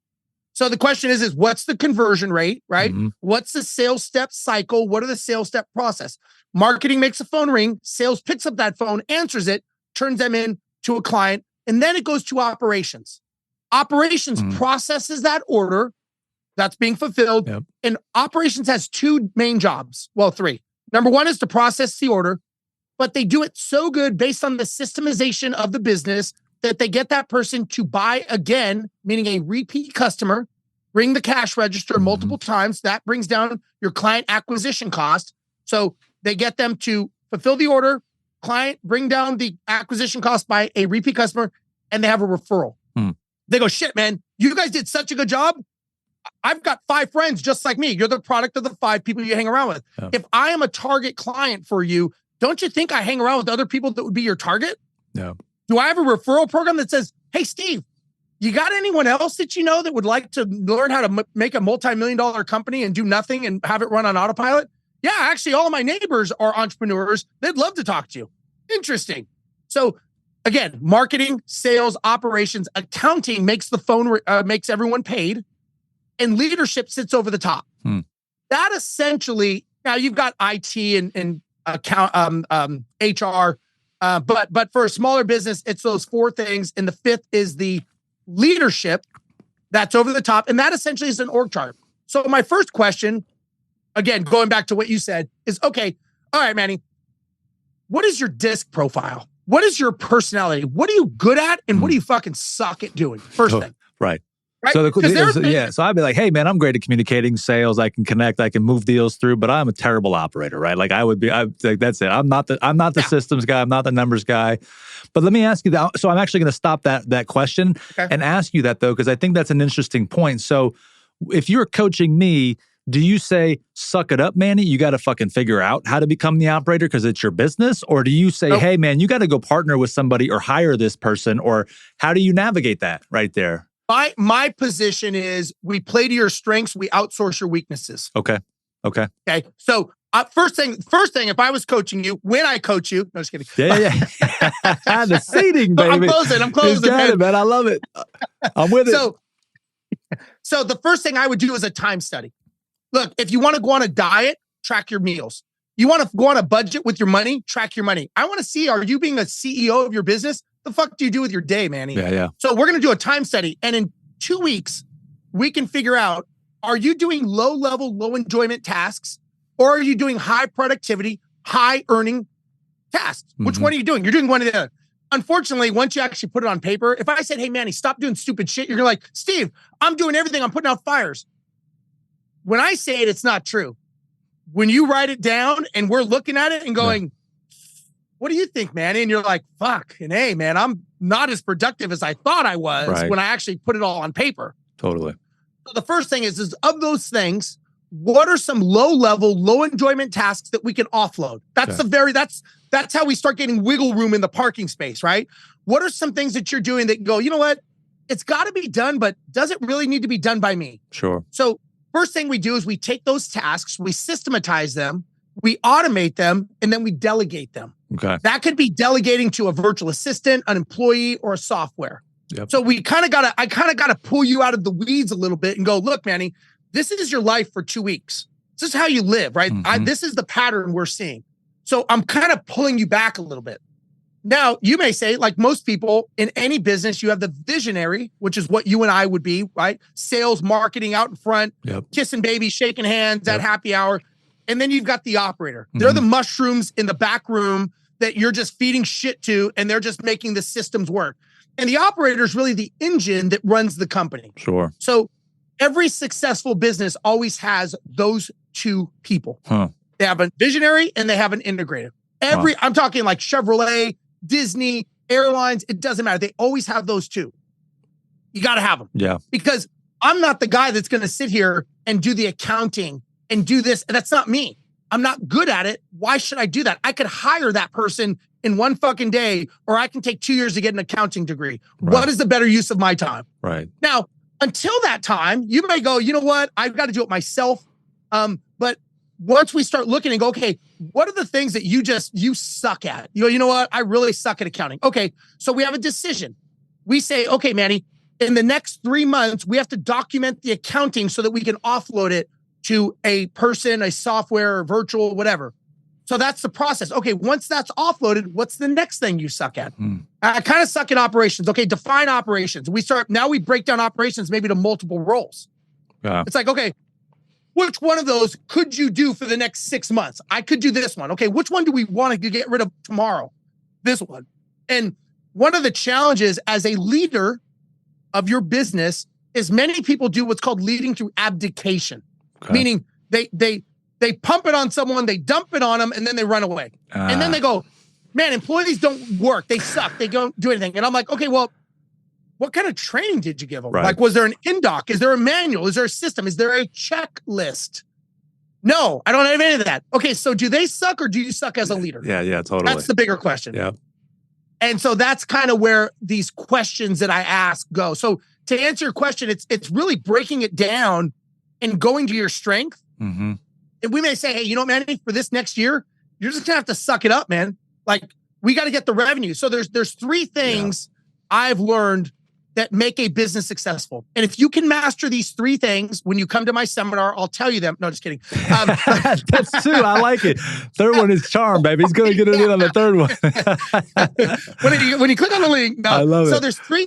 So the question is what's the conversion rate, right? Mm-hmm. What's the sales step cycle? What are the sales step process? Marketing makes a phone ring, sales picks up that phone, answers it, turns them in to a client, and then it goes to operations. Operations processes that order that's being fulfilled, and operations has two main jobs. Well, three. Number one is to process the order, but they do it so good based on the systemization of the business that they get that person to buy again, meaning a repeat customer, ring the cash register multiple times. That brings down your client acquisition cost. So they get them to fulfill the order, client, bring down the acquisition cost by a repeat customer, and they have a referral. They go, shit, man, you guys did such a good job. I've got 5 friends just like me. You're the product of the 5 people you hang around with. If I am a target client for you, don't you think I hang around with other people that would be your target? No. Do I have a referral program that says, hey, Steve, you got anyone else that you know that would like to learn how to make a multi-million-dollar company and do nothing and have it run on autopilot? Yeah, actually, all of my neighbors are entrepreneurs. They'd love to talk to you. Interesting. So again, marketing, sales, operations, accounting makes the phone, makes everyone paid, and leadership sits over the top. That essentially, now you've got IT and account, HR, But for a smaller business, it's those 4 things. And the 5th is the leadership that's over the top. And that essentially is an org chart. So my first question, again, going back to what you said, is, okay, all right, Manny, what is your disc profile? What is your personality? What are you good at? And what do you fucking suck at doing? First thing. Right. Right? So I'd be like, hey man, I'm great at communicating sales. I can connect, I can move deals through, but I'm a terrible operator, right? Like that's it. I'm not the systems guy. I'm not the numbers guy. But let me ask you that. So I'm actually going to stop that question and ask you that though, because I think that's an interesting point. So if you're coaching me, do you say, suck it up, Manny? You got to fucking figure out how to become the operator because it's your business? Or do you say, hey man, you got to go partner with somebody or hire this person? Or how do you navigate that right there? My position is, we play to your strengths, we outsource your weaknesses. Okay. So first thing, if I was coaching you, when I coach you, no, just kidding. Yeah. The seating, baby. I'm closing. Got it, man. I love it. I'm with it. So the first thing I would do is a time study. Look, if you want to go on a diet, track your meals. You want to go on a budget with your money, track your money. I want to see, are you being a CEO of your business? The fuck do you do with your day, Manny? Yeah. So we're going to do a time study. And in 2 weeks, we can figure out, are you doing low-level, low-enjoyment tasks? Or are you doing high productivity, high-earning tasks? Which one are you doing? You're doing one or the other. Unfortunately, once you actually put it on paper, if I said, hey, Manny, stop doing stupid shit, you're like, Steve, I'm doing everything. I'm putting out fires. When I say it, it's not true. When you write it down and we're looking at it and going, what do you think, Manny? And you're like, fuck, and hey, man, I'm not as productive as I thought I was when I actually put it all on paper. Totally. So the first thing is of those things, what are some low-level, low-enjoyment tasks that we can offload? That's that's how we start getting wiggle room in the parking space, right? What are some things that you're doing that go, you know what? It's got to be done, but does it really need to be done by me? Sure. So first thing we do is we take those tasks, we systematize them, we automate them, and then we delegate them. Okay. That could be delegating to a virtual assistant, an employee, or a software. Yep. So I kind of gotta pull you out of the weeds a little bit and go, look, Manny, this is your life for 2 weeks. This is how you live, right? This is the pattern we're seeing. So I'm kind of pulling you back a little bit. Now, you may say, like most people in any business, you have the visionary, which is what you and I would be, right? Sales, marketing out in front, kissing babies, shaking hands at happy hour. And then you've got the operator. They're the mushrooms in the back room that you're just feeding shit to, and they're just making the systems work. And the operator is really the engine that runs the company. Sure. So every successful business always has those 2 people. They have a visionary and they have an integrator. I'm talking like Chevrolet, Disney, airlines, it doesn't matter. They always have those 2. You got to have them. Yeah. Because I'm not the guy that's going to sit here and do the accounting and do this. That's not me. I'm not good at it. Why should I do that? I could hire that person in 1 fucking day, or I can take 2 years to get an accounting degree. Right. What is the better use of my time? Right. Now, until that time, you may go, you know what? I've got to do it myself. But once we start looking and go, okay, what are the things that you suck at? You go, you know what? I really suck at accounting. Okay. So we have a decision. We say, okay, Manny, in the next 3 months, we have to document the accounting so that we can offload it to a person, a software, or virtual, whatever. So that's the process. Okay, once that's offloaded, what's the next thing you suck at? I kind of suck at operations. Okay, define operations. Now we break down operations maybe to multiple roles. It's like, okay, which one of those could you do for the next 6 months? I could do this one. Okay, which one do we want to get rid of tomorrow? This one. And one of the challenges as a leader of your business is many people do what's called leading through abdication. Meaning they pump it on someone, they dump it on them, and then they run away. And then they go, man, employees don't work. They suck. They don't do anything. And I'm like, okay, well, what kind of training did you give them? Like, was there an indoc? Is there a manual? Is there a system? Is there a checklist? No, I don't have any of that. Okay, so do they suck or do you suck as a leader? Yeah, totally. That's the bigger question. Yeah. And so that's kind of where these questions that I ask go. So to answer your question, it's really breaking it down and going to your strength. And we may say, hey, you know, Manny, for this next year, you're just gonna have to suck it up, man. Like, we got to get the revenue. So there's 3 things I've learned that make a business successful. And if you can master these 3 things, when you come to my seminar, I'll tell you them. No, just kidding. That's 2. I like it. Third one is charm, baby. He's going to get it in on the third one. when you click on the link, no. I love it. So there's three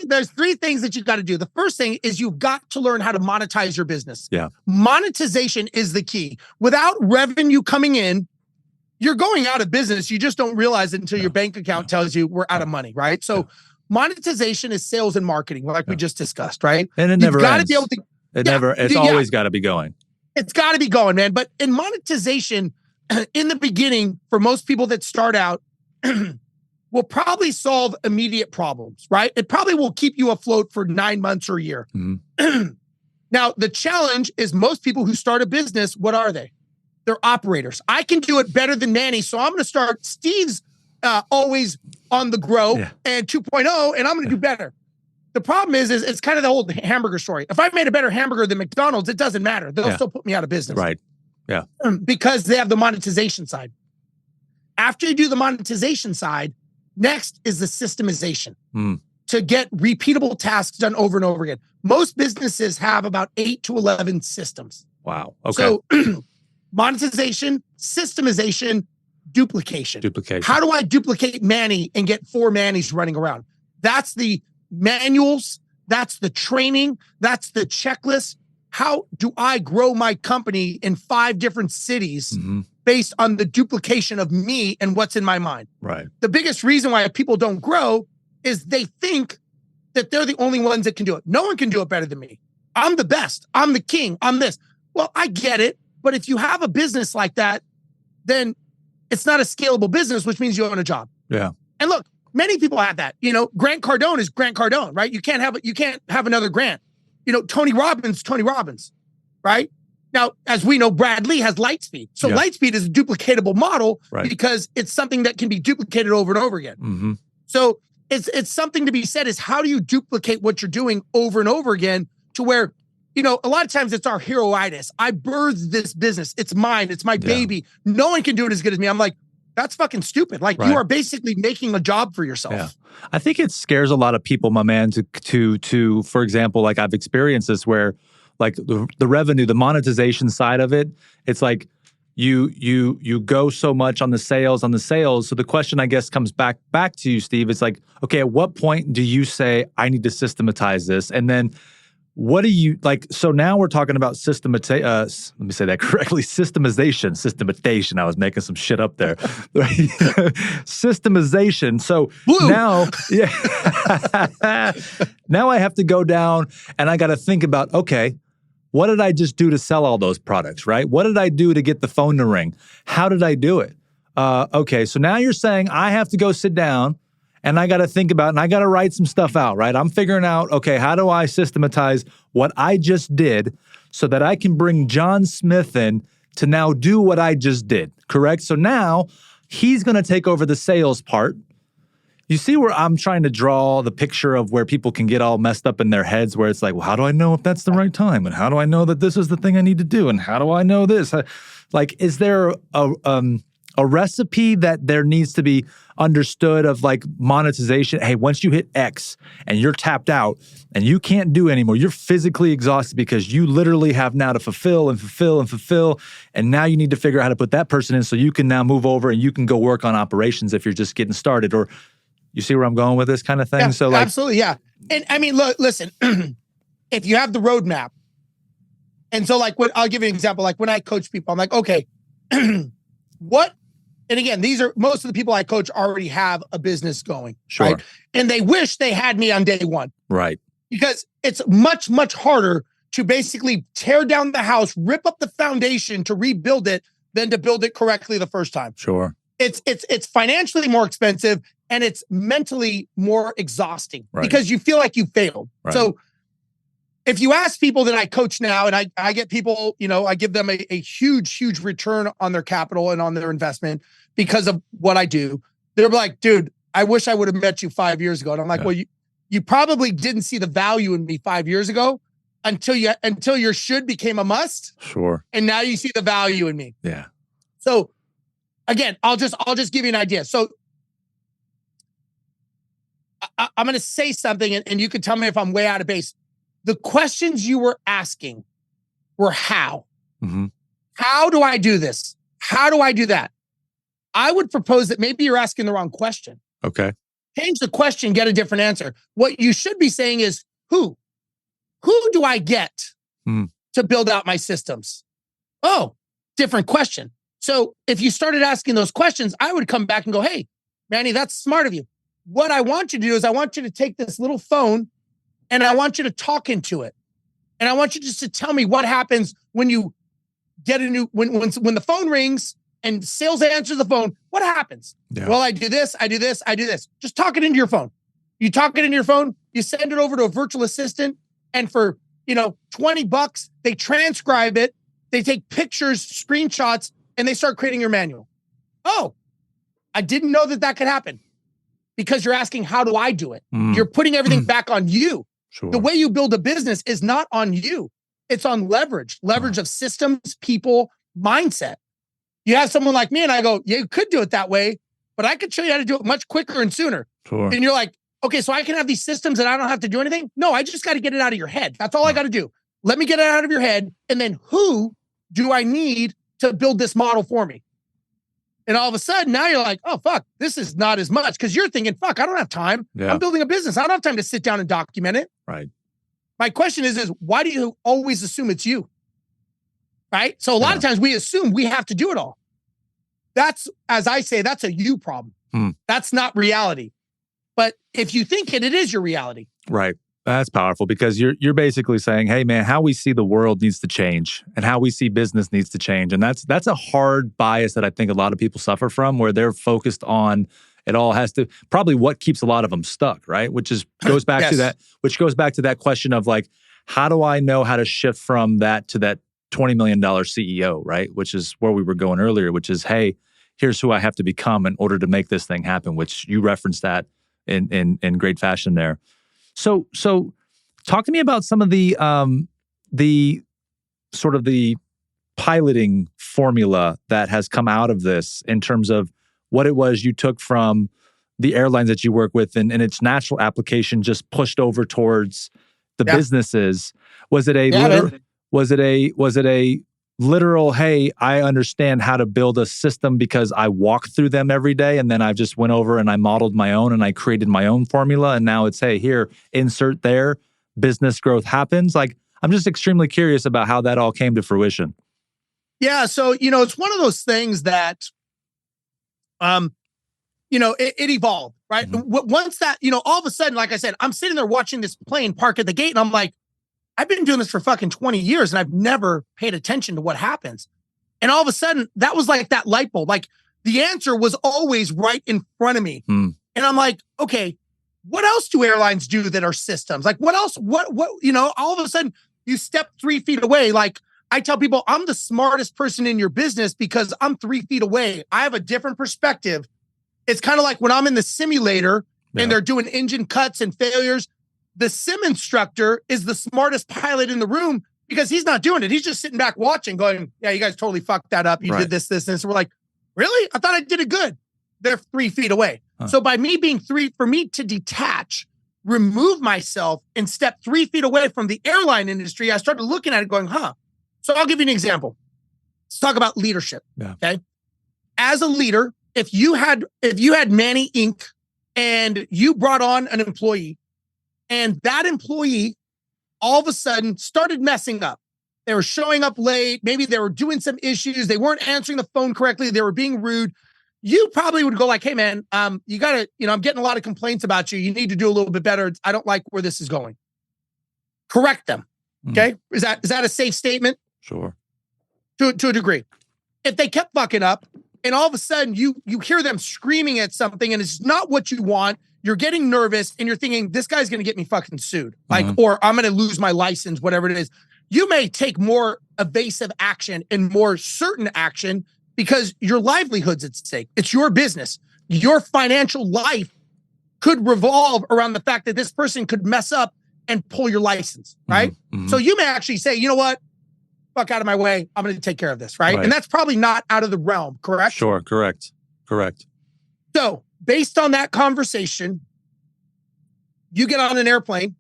things that you got to do. The first thing is you've got to learn how to monetize your business. Yeah. Monetization is the key. Without revenue coming in, you're going out of business. You just don't realize it until your bank account tells you we're out of money, right? So monetization is sales and marketing, like we just discussed, right? And it never ends. Be able to, it's always got to be going. It's got to be going, man. But in monetization, in the beginning, for most people that start out, will probably solve immediate problems, right? It probably will keep you afloat for 9 months or a year. Mm-hmm. Now, the challenge is most people who start a business, what are they? They're operators. I can do it better than Manny, so I'm going to start. Steve's always on the grow and 2.0, and I'm going to do better. The problem is it's kind of the old hamburger story. If I made a better hamburger than McDonald's, it doesn't matter. They'll still put me out of business. Right. Yeah. Because they have the monetization side. After you do the monetization side, next is the systemization to get repeatable tasks done over and over again. Most businesses have about 8 to 11 systems. Wow. Okay. So monetization, systemization, duplication. How do I duplicate Manny and get 4 Mannys running around? That's the manuals. That's the training. That's the checklist. How do I grow my company in 5 different cities based on the duplication of me and what's in my mind? Right. The biggest reason why people don't grow is they think that they're the only ones that can do it. No one can do it better than me. I'm the best. I'm the king. I'm this. Well, I get it. But if you have a business like that, then it's not a scalable business, which means you own a job. Yeah. And look, many people have that. You know, Grant Cardone is Grant Cardone, right? You can't have another Grant. You know, Tony Robbins, right? Now, as we know, Brad Lee has Lightspeed. So Lightspeed is a duplicatable model because it's something that can be duplicated over and over again. Mm-hmm. So it's something to be said is how do you duplicate what you're doing over and over again to where, you know, a lot of times it's our heroitis. I birthed this business. It's mine. It's my baby. No one can do it as good as me. I'm like, that's fucking stupid. Like you are basically making a job for yourself. Yeah. I think it scares a lot of people, my man, to for example, like I've experienced this where like the revenue, the monetization side of it, it's like you go so much on the sales. So the question I guess comes back to you, Steve. It's like, okay, at what point do you say I need to systematize this? And then what do you like? So now we're talking about let me say that correctly. Systematization. I was making some shit up there. Systemization. So now, now I have to go down and I got to think about, okay, what did I just do to sell all those products, right? What did I do to get the phone to ring? How did I do it? Okay, so now you're saying I have to go sit down and I got to think about, and I got to write some stuff out, right? I'm figuring out, okay, how do I systematize what I just did so that I can bring John Smith in to now do what I just did, correct? So now he's going to take over the sales part. You see where I'm trying to draw the picture of where people can get all messed up in their heads where it's like, well, how do I know if that's the right time? And how do I know that this is the thing I need to do? And how do I know this? Like, is there a recipe that there needs to be understood of like monetization? Hey, once you hit X and you're tapped out and you can't do anymore, you're physically exhausted because you literally have now to fulfill. And now you need to figure out how to put that person in so you can now move over and you can go work on operations if you're just getting started. Or you see where I'm going with this kind of thing? Yeah, so like, absolutely, yeah. And I mean, look, listen, if you have the roadmap, and so like I'll give you an example, like when I coach people, I'm like, okay, what? And again, these are most of the people I coach already have a business going, right? And they wish they had me on day one. Right. Because it's much, much harder to basically tear down the house, rip up the foundation to rebuild it than to build it correctly the first time. Sure. It's financially more expensive and it's mentally more exhausting because you feel like you failed. Right. So if you ask people that I coach now, and I get people, you know, I give them a huge, huge return on their capital and on their investment because of what I do. They're like, dude, I wish I would have met you 5 years ago. And I'm like, well, you probably didn't see the value in me 5 years ago until your should became a must. Sure. And now you see the value in me. Yeah. So again, I'll just give you an idea. So I'm going to say something and you can tell me if I'm way out of base. The questions you were asking were how. Mm-hmm. How do I do this? How do I do that? I would propose that maybe you're asking the wrong question. Okay. Change the question, get a different answer. What you should be saying is who? Who do I get to build out my systems? Oh, different question. So if you started asking those questions, I would come back and go, hey, Manny, that's smart of you. What I want you to do is I want you to take this little phone and I want you to talk into it. And I want you just to tell me what happens when you get a new, when the phone rings and sales answers the phone, what happens? Yeah. Well, I do this, I do this, I do this. Just talk it into your phone. You talk it into your phone, you send it over to a virtual assistant, and for, $20, they transcribe it, they take pictures, screenshots, and they start creating your manual. Oh, I didn't know that could happen because you're asking, how do I do it? You're putting everything back on you. Sure. The way you build a business is not on you. It's on leverage of systems, people, mindset. You have someone like me and I go, yeah, you could do it that way, but I could show you how to do it much quicker and sooner. Sure. And you're like, okay, so I can have these systems and I don't have to do anything? No, I just got to get it out of your head. That's all I got to do. Let me get it out of your head. And then who do I need to build this model for me? And all of a sudden, now you're like, oh, fuck, this is not as much. Because you're thinking, fuck, I don't have time. Yeah. I'm building a business. I don't have time to sit down and document it. Right. My question is why do you always assume it's you? Right? So a lot of times we assume we have to do it all. That's, as I say, that's a you problem. That's not reality. But if you think it is your reality. Right. That's powerful because you're basically saying, hey, man, how we see the world needs to change and how we see business needs to change. And that's a hard bias that I think a lot of people suffer from, where they're focused on it all has to, probably what keeps a lot of them stuck, right? Which goes back to that question of like, how do I know how to shift from that to that $20 million CEO, right? Which is where we were going earlier, which is, hey, here's who I have to become in order to make this thing happen, which you referenced that in great fashion there. So talk to me about some of the sort of the piloting formula that has come out of this in terms of what it was you took from the airlines that you work with and its natural application just pushed over towards the businesses. Was it a literal, hey, I understand how to build a system because I walk through them every day, and then I just went over and I modeled my own and I created my own formula, and now it's, hey, here, insert there, business growth happens? Like, I'm just extremely curious about how that all came to fruition. Yeah, so, it's one of those things that, it evolved, right? Once that, all of a sudden, like I said, I'm sitting there watching this plane park at the gate, and I'm like, I've been doing this for fucking 20 years and I've never paid attention to what happens. And all of a sudden, that was like that light bulb. Like the answer was always right in front of me. And I'm like, okay, what else do airlines do that are systems? Like what else? What, all of a sudden you step 3 feet away. Like I tell people, I'm the smartest person in your business because I'm 3 feet away. I have a different perspective. It's kind of like when I'm in the simulator and they're doing engine cuts and failures. The sim instructor is the smartest pilot in the room because he's not doing it. He's just sitting back watching going, yeah, you guys totally fucked that up. You did this, this, and this. We're like, really? I thought I did it good. They're 3 feet away. So by me being for me to detach, remove myself and step 3 feet away from the airline industry, I started looking at it going, So I'll give you an example. Let's talk about leadership. Yeah. Okay. As a leader, if you had Manny Inc. and you brought on an employee, and that employee all of a sudden started messing up. They were showing up late. Maybe they were doing some issues. They weren't answering the phone correctly. They were being rude. You probably would go like, hey man, you gotta, I'm getting a lot of complaints about you. You need to do a little bit better. I don't like where this is going. Correct them. Okay. Is that a safe statement? Sure. To a degree. If they kept fucking up and all of a sudden you hear them screaming at something and it's not what you want, you're getting nervous and you're thinking, this guy's going to get me fucking sued. Or I'm going to lose my license, whatever it is. You may take more evasive action and more certain action because your livelihood's at stake. It's your business. Your financial life could revolve around the fact that this person could mess up and pull your license, right? So you may actually say, you know what? Fuck out of my way. I'm going to take care of this, right? And that's probably not out of the realm, correct? Sure, correct. So based on that conversation, You get on an airplane,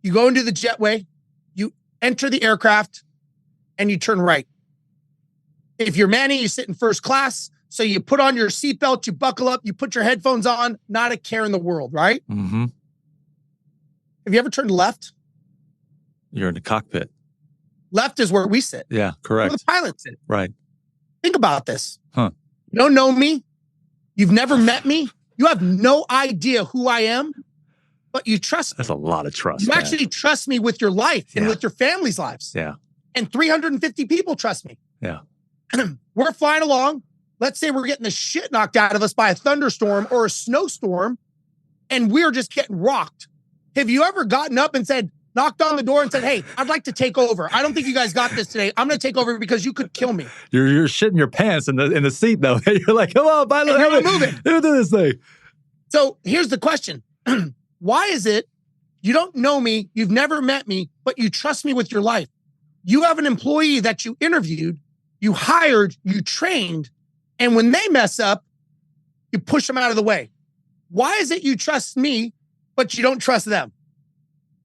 you go into the jetway, you enter the aircraft, and you turn right. If you're Manny, you sit in first class. So you put on your seatbelt, you buckle up, you put your headphones on, not a care in the world, right? Mm-hmm. Have you ever turned left? You're in the cockpit. Left is where we sit. Yeah, correct. Where the pilots sit. Right. Think about this. Huh. You don't know me. You've never met me. You have no idea who I am, but you trust me. That's a lot of trust. You actually trust me with your life and with your family's lives. Yeah. And 350 people trust me. Yeah. We're flying along. Let's say we're getting the shit knocked out of us by a thunderstorm or a snowstorm, and we're just getting rocked. Have you ever gotten up and knocked on the door and said, hey, I'd like to take over. I don't think you guys got this today. I'm going to take over because you could kill me. You're shitting your pants in the seat, though. You're like, come on, by the way, move it. Do this thing. So here's the question. Why is it you don't know me, you've never met me, but you trust me with your life? You have an employee that you interviewed, you hired, you trained, and when they mess up, you push them out of the way. Why is it you trust me, but you don't trust them?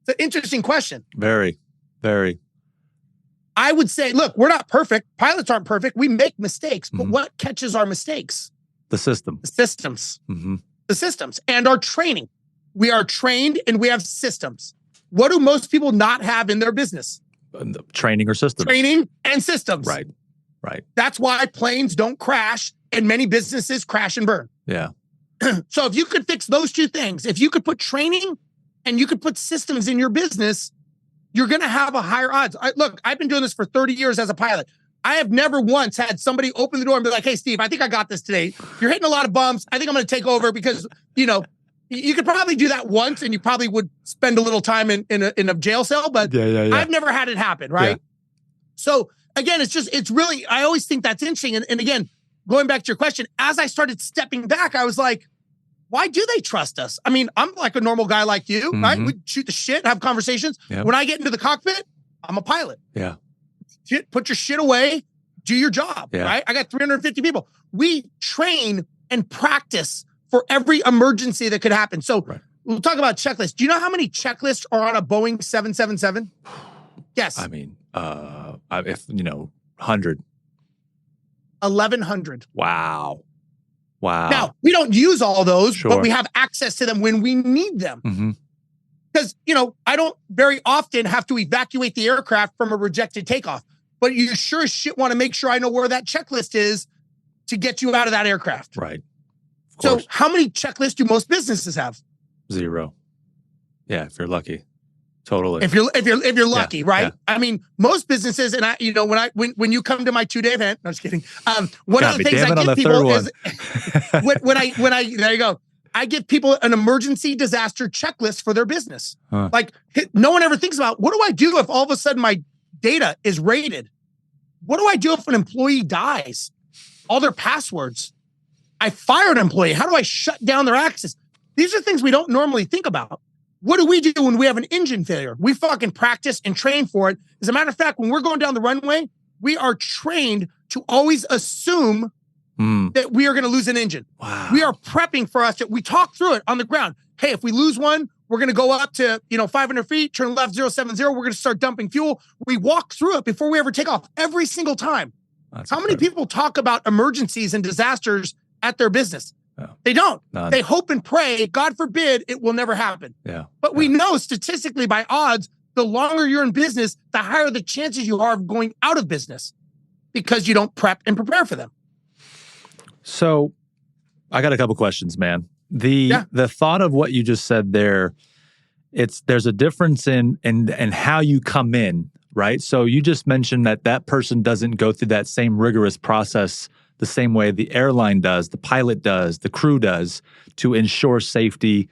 It's an interesting question. Very, very. I would say, look, we're not perfect. Pilots aren't perfect. We make mistakes, but what catches our mistakes? The system. The systems. Mm-hmm. The systems and our training. We are trained and we have systems. What do most people not have in their business? Training or systems. Training and systems. Right. Right. That's why planes don't crash and many businesses crash and burn. Yeah. So if you could fix those two things, if you could put training and you could put systems in your business, you're going to have a higher odds. Look, I've been doing this for 30 years as a pilot. I have never once had somebody open the door and be like, hey, Steve, I think I got this today. You're hitting a lot of bumps. I think I'm going to take over because, you could probably do that once and you probably would spend a little time in a jail cell, but I've never had it happen, right? Yeah. So again, it's really, I always think that's interesting. And again, going back to your question, as I started stepping back, I was like, why do they trust us? I mean, I'm like a normal guy like you, right? We shoot the shit, have conversations. Yep. When I get into the cockpit, I'm a pilot. Yeah. Put your shit away, do your job, right? I got 350 people. We train and practice for every emergency that could happen. So we'll talk about checklists. Do you know how many checklists are on a Boeing 777? Yes. I mean, if 100. 1,100. Wow. Now, we don't use all those, but we have access to them when we need them. Because, I don't very often have to evacuate the aircraft from a rejected takeoff. But you sure as shit want to make sure I know where that checklist is to get you out of that aircraft. Right. So how many checklists do most businesses have? 0. Yeah, if you're lucky. Totally. If you're lucky, right? Yeah. I mean, most businesses, and when you come to my 2-day event, no, just kidding. One of the things I give people is when I there you go. I give people an emergency disaster checklist for their business. Like no one ever thinks about, what do I do if all of a sudden my data is raided? What do I do if an employee dies? All their passwords. I fired an employee. How do I shut down their access? These are things we don't normally think about. What do we do when we have an engine failure? We fucking practice and train for it. As a matter of fact, when we're going down the runway, we are trained to always assume that we are going to lose an engine. Wow. We are prepping for us. We talk through it on the ground. Hey, if we lose one, we're going to go up to 500 feet, turn left 070. We're going to start dumping fuel. We walk through it before we ever take off every single time. That's How many people talk about emergencies and disasters at their business? No. They don't. None. They hope and pray, God forbid, it will never happen. Yeah. But we know statistically by odds, the longer you're in business, the higher the chances you are of going out of business because you don't prep and prepare for them. So I got a couple questions, man. The thought of what you just said there, there's a difference in how you come in, right? So you just mentioned that person doesn't go through that same rigorous process the same way the airline does, the pilot does, the crew does, to ensure safety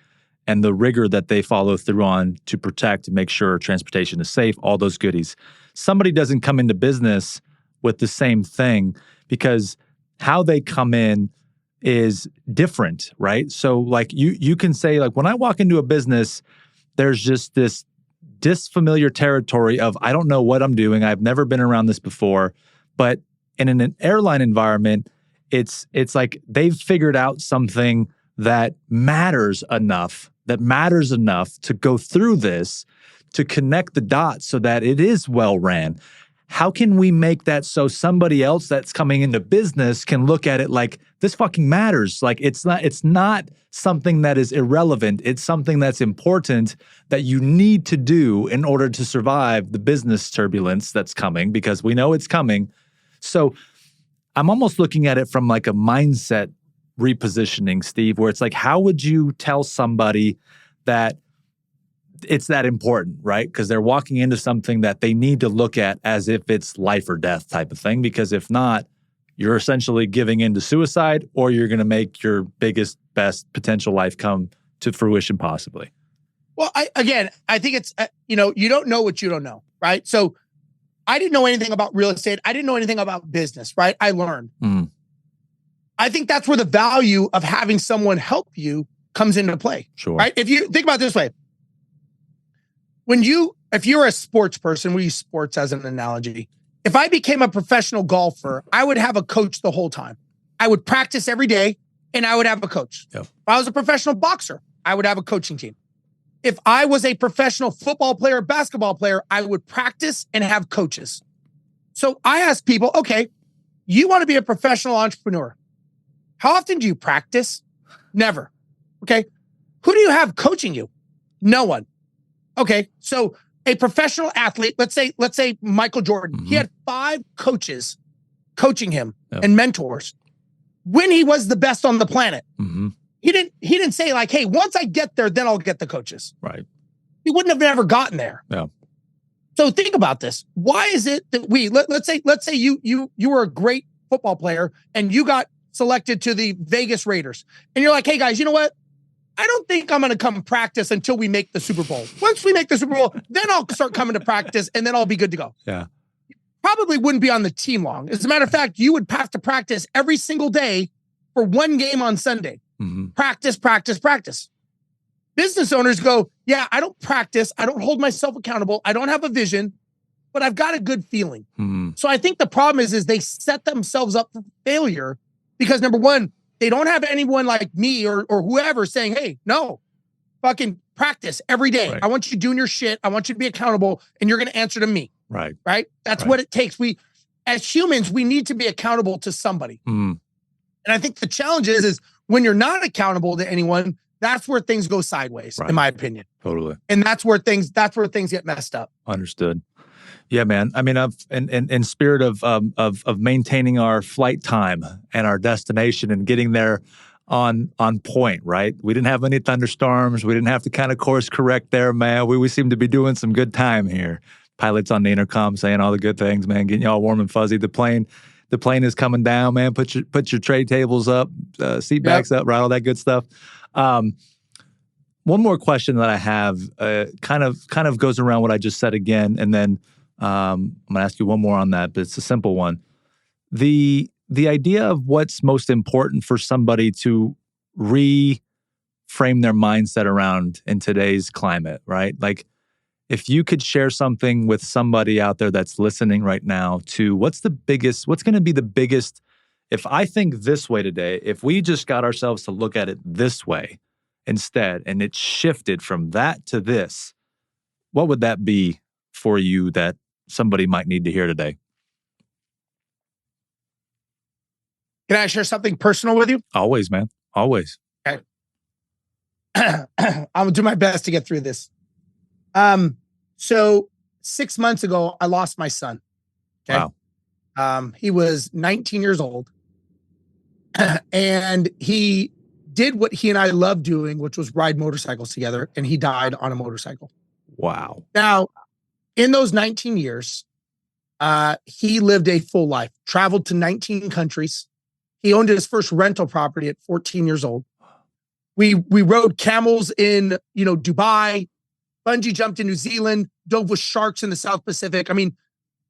and the rigor that they follow through on to protect and make sure transportation is safe, all those goodies. Somebody doesn't come into business with the same thing because how they come in is different, right? So like you can say, like, when I walk into a business, there's just this disfamiliar territory of, I don't know what I'm doing. I've never been around this before. But in an airline environment, it's like they've figured out something that matters enough that matters enough to go through this, to connect the dots so that it is well ran. How can we make that so somebody else that's coming into business can look at it like, this fucking matters? Like, it's not something that is irrelevant. It's something that's important that you need to do in order to survive the business turbulence that's coming, because we know it's coming. So I'm almost looking at it from like a mindset repositioning, Steve, where it's like, how would you tell somebody that it's that important, right? Because they're walking into something that they need to look at as if it's life or death type of thing. Because if not, you're essentially giving into suicide, or you're going to make your biggest, best potential life come to fruition possibly. Well, I think it's, you don't know what you don't know, right? So I didn't know anything about real estate. I didn't know anything about business, right? I learned. I think that's where the value of having someone help you comes into play. Sure. Right? If you think about it this way, if you're a sports person, we use sports as an analogy. If I became a professional golfer, I would have a coach the whole time. I would practice every day and I would have a coach. Yep. If I was a professional boxer, I would have a coaching team. If I was a professional football player, basketball player, I would practice and have coaches. So I ask people, okay, you want to be a professional entrepreneur. How often do you practice? Never. Okay. Who do you have coaching you? No one. Okay. So a professional athlete, let's say Michael Jordan, he had 5 coaches coaching him and mentors when he was the best on the planet. He didn't say like, hey, once I get there, then I'll get the coaches. Right. He wouldn't have never gotten there. Yeah. So think about this. Why is it that let's say you were a great football player and you got selected to the Vegas Raiders, and you're like, hey guys, you know what? I don't think I'm going to come practice until we make the Super Bowl. Once we make the Super Bowl, then I'll start coming to practice and then I'll be good to go. Yeah. Probably wouldn't be on the team long. As a matter of fact, you would have to practice every single day for one game on Sunday. Practice, practice, practice. Business owners go, yeah, I don't practice. I don't hold myself accountable. I don't have a vision, but I've got a good feeling. So I think the problem is they set themselves up for failure because, number one, they don't have anyone like me or whoever saying, hey, no, fucking practice every day. Right. I want you doing your shit. I want you to be accountable and you're going to answer to me. Right. Right. That's what it takes. As humans, we need to be accountable to somebody. And I think the challenge is when you're not accountable to anyone, that's where things go sideways, in my opinion. Totally. And that's where things get messed up. Understood. Yeah, man. I mean, in spirit of maintaining our flight time and our destination and getting there on point, right? We didn't have any thunderstorms. We didn't have to kind of course correct there, man. We seem to be doing some good time here. Pilots on the intercom saying all the good things, man, getting you all warm and fuzzy. The plane is coming down, man. Put your tray tables up, seat backs up, right? All that good stuff. One more question that I have kind of goes around what I just said again, and then I'm going to ask you one more on that, but it's a simple one. The idea of what's most important for somebody to reframe their mindset around in today's climate, right? Like, if you could share something with somebody out there that's listening right now to what's going to be the biggest, if I think this way today, if we just got ourselves to look at it this way instead, and it shifted from that to this, what would that be for you that somebody might need to hear today? Can I share something personal with you? Always, man. Always. Okay. I'm gonna do my best to get through this. So 6 months ago, I lost my son. Okay. Wow. He was 19 years old and he did what he and I loved doing, which was ride motorcycles together. And he died on a motorcycle. Wow. Now, in those 19 years, he lived a full life, traveled to 19 countries. He owned his first rental property at 14 years old. We rode camels in, Dubai, bungee jumped in New Zealand, dove with sharks in the South Pacific. I mean,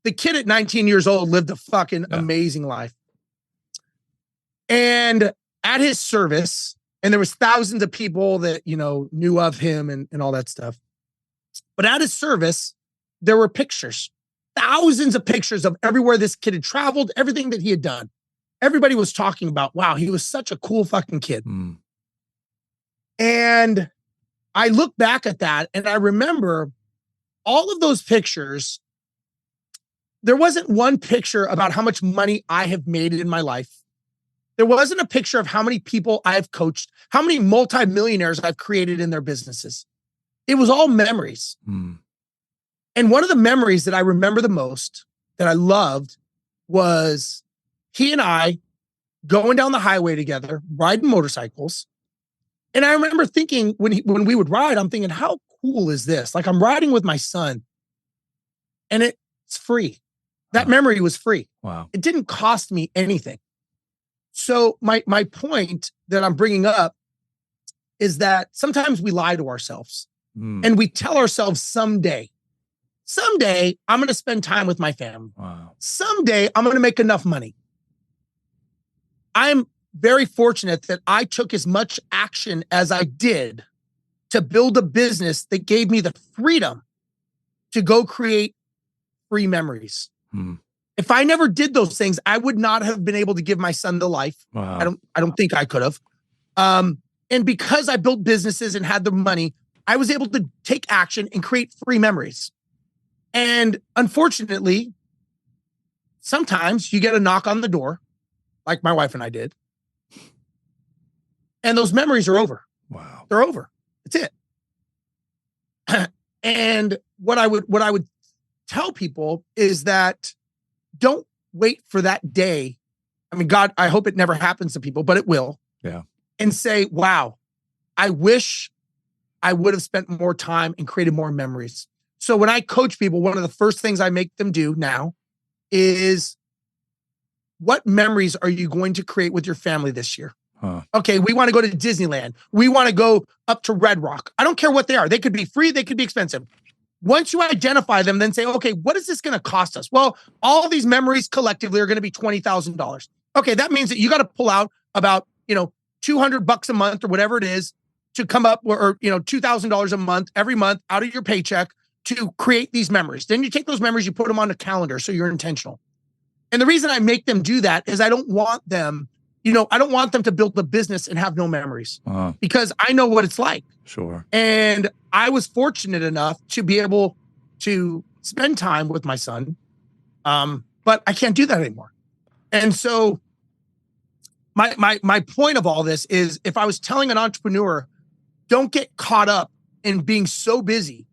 the kid at 19 years old lived a fucking amazing life. And at his service, and there was thousands of people that, knew of him and all that stuff. But at his service, there were pictures, thousands of pictures of everywhere this kid had traveled, everything that he had done. Everybody was talking about, wow, he was such a cool fucking kid. And I look back at that and I remember all of those pictures. There wasn't one picture about how much money I have made in my life. There wasn't a picture of how many people I've coached, how many multimillionaires I've created in their businesses. It was all memories. And one of the memories that I remember the most that I loved was he and I going down the highway together, riding motorcycles. And I remember thinking when we would ride, I'm thinking, how cool is this? Like I'm riding with my son and it's free. That memory was free. Wow. It didn't cost me anything. So my point that I'm bringing up is that sometimes we lie to ourselves and we tell ourselves someday I'm going to spend time with my family. Wow. Someday I'm going to make enough money. I'm very fortunate that I took as much action as I did to build a business that gave me the freedom to go create free memories. If I never did those things, I would not have been able to give my son the life. Wow. I don't think I could have. And because I built businesses and had the money, I was able to take action and create free memories. And unfortunately, sometimes you get a knock on the door, like my wife and I did, and those memories are over. Wow. They're over. That's it. And what I would tell people is that don't wait for that day. I mean, God, I hope it never happens to people, but it will. Yeah. And say, wow, I wish I would have spent more time and created more memories. So when I coach people, one of the first things I make them do now is, what memories are you going to create with your family this year? Okay, we want to go to Disneyland. We want to go up to Red Rock. I don't care what they are. They could be free. They could be expensive. Once you identify them, then say, okay, what is this going to cost us? Well, all these memories collectively are going to be $20,000. Okay, that means that you got to pull out about, $200 a month or whatever it is to come up, or $2,000 a month, every month out of your paycheck to create these memories. Then you take those memories, you put them on a calendar so you're intentional. And the reason I make them do that is I don't want them to build the business and have no memories because I know what it's like. Sure. And I was fortunate enough to be able to spend time with my son. But I can't do that anymore. And so my point of all this is, if I was telling an entrepreneur, don't get caught up in being so busy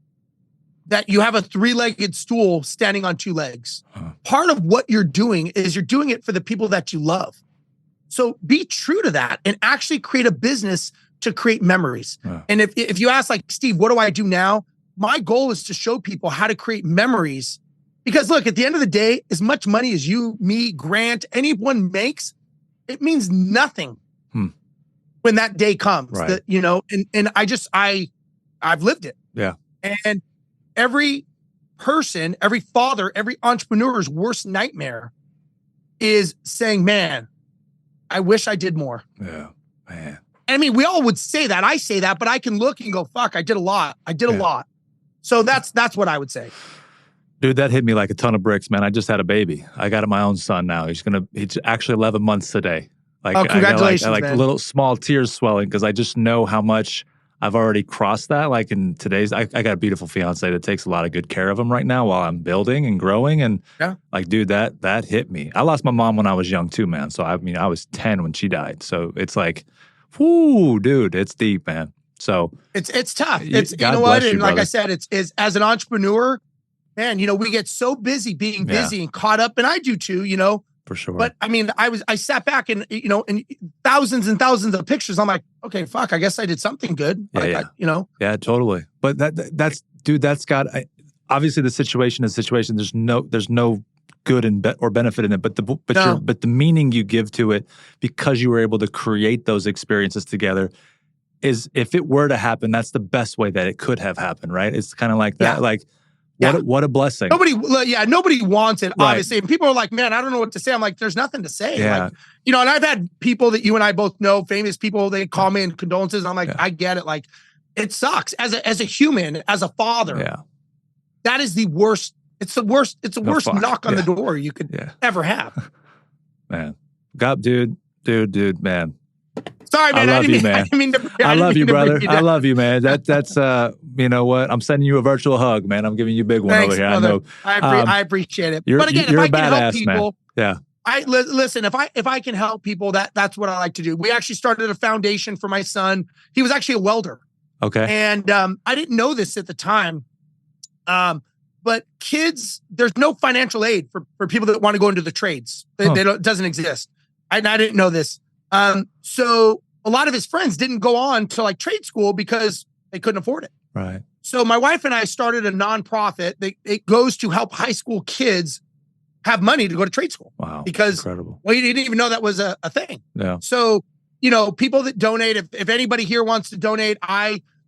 that you have a three-legged stool standing on two legs. Part of what you're doing is you're doing it for the people that you love. So be true to that and actually create a business to create memories. And if you ask, like, Steve, what do I do now? My goal is to show people how to create memories. Because look, at the end of the day, as much money as you, me, Grant, anyone makes, it means nothing when that day comes. Right. I've lived it. Yeah. And every person, every father, every entrepreneur's worst nightmare is saying, man, I wish I did more. Yeah, man. I mean, we all would say that. I say that, but I can look and go, fuck, I did a lot. I did a lot. So that's what I would say. Dude, that hit me like a ton of bricks, man. I just had a baby. I got my own son now. He's actually 11 months today. Like, congratulations, I got man. little small tears swelling because I just know how much I've already crossed that. Like in today's, I got a beautiful fiance that takes a lot of good care of him right now while I'm building and growing. And like, dude, that hit me. I lost my mom when I was young too, man. So I was 10 when she died. So it's like, whoo, dude, it's deep, man. So it's tough. God bless you, and like brother. I said, it's as an entrepreneur, man, we get so busy being busy and caught up, and I do too, For sure. But I mean, I sat back and, and thousands and thousands of pictures. I'm like, okay, fuck, I guess I did something good. Yeah, totally. But that's got, obviously the situation is situation. There's no good or benefit in it, but the meaning you give to it because you were able to create those experiences together is, if it were to happen, that's the best way that it could have happened, right? It's kind of like that. Yeah. Like, what a blessing. Nobody wants it, obviously. And people are like, man, I don't know what to say. I'm like, there's nothing to say. Yeah. Like, and I've had people that you and I both know, famous people, they call me in condolences. I'm like, I get it. Like, it sucks as a human, as a father. Yeah. That is the worst. It's the worst. It's the worst knock on the door you could ever have. Man. God, dude, man. Sorry, man. I love you, man. I didn't mean to, I love you, brother. I down. love you, man. That's you know what? I'm sending you a virtual hug, man. I'm giving you a big one Thanks, over here. brother. I know. I appreciate it. You're, But again, if you're I a can help badass, people, man. Yeah. Listen, if I can help people, that's what I like to do. We actually started a foundation for my son. He was actually a welder. Okay. And I didn't know this at the time. But kids, there's no financial aid for people that want to go into the trades. It doesn't exist. I didn't know this. So a lot of his friends didn't go on to like trade school because they couldn't afford it. Right. So my wife and I started a nonprofit that it goes to help high school kids have money to go to trade school. Wow. Because incredible. Well, you didn't even know that was a thing. Yeah. So, people that donate, if anybody here wants to donate,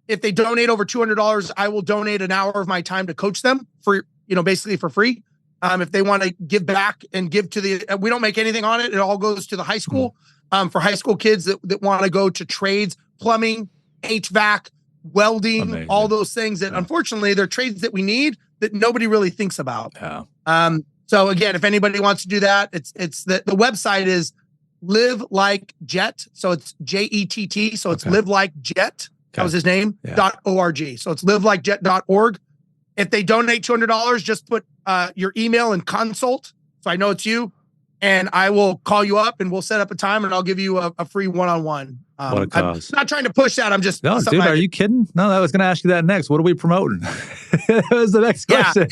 if they donate over $200, I will donate an hour of my time to coach them for, basically for free. If they want to give back and give to we don't make anything on it. It all goes to the high school, for high school kids that want to go to trades, plumbing, HVAC, welding, Amazing. all those things that unfortunately they're trades that we need that nobody really thinks about. Yeah. So again, if anybody wants to do that, it's the website is Live Like Jet. So it's JETT. So it's Live Like Jet. That was his name. .org. So it's livelikejet.org. If they donate $200, just put your email and consult, so I know it's you, and I will call you up and we'll set up a time and I'll give you a free one-on-one. What a cause. I'm not trying to push that. I'm just no, dude. Are you kidding? No, I was going to ask you that next. What are we promoting? That was the next question.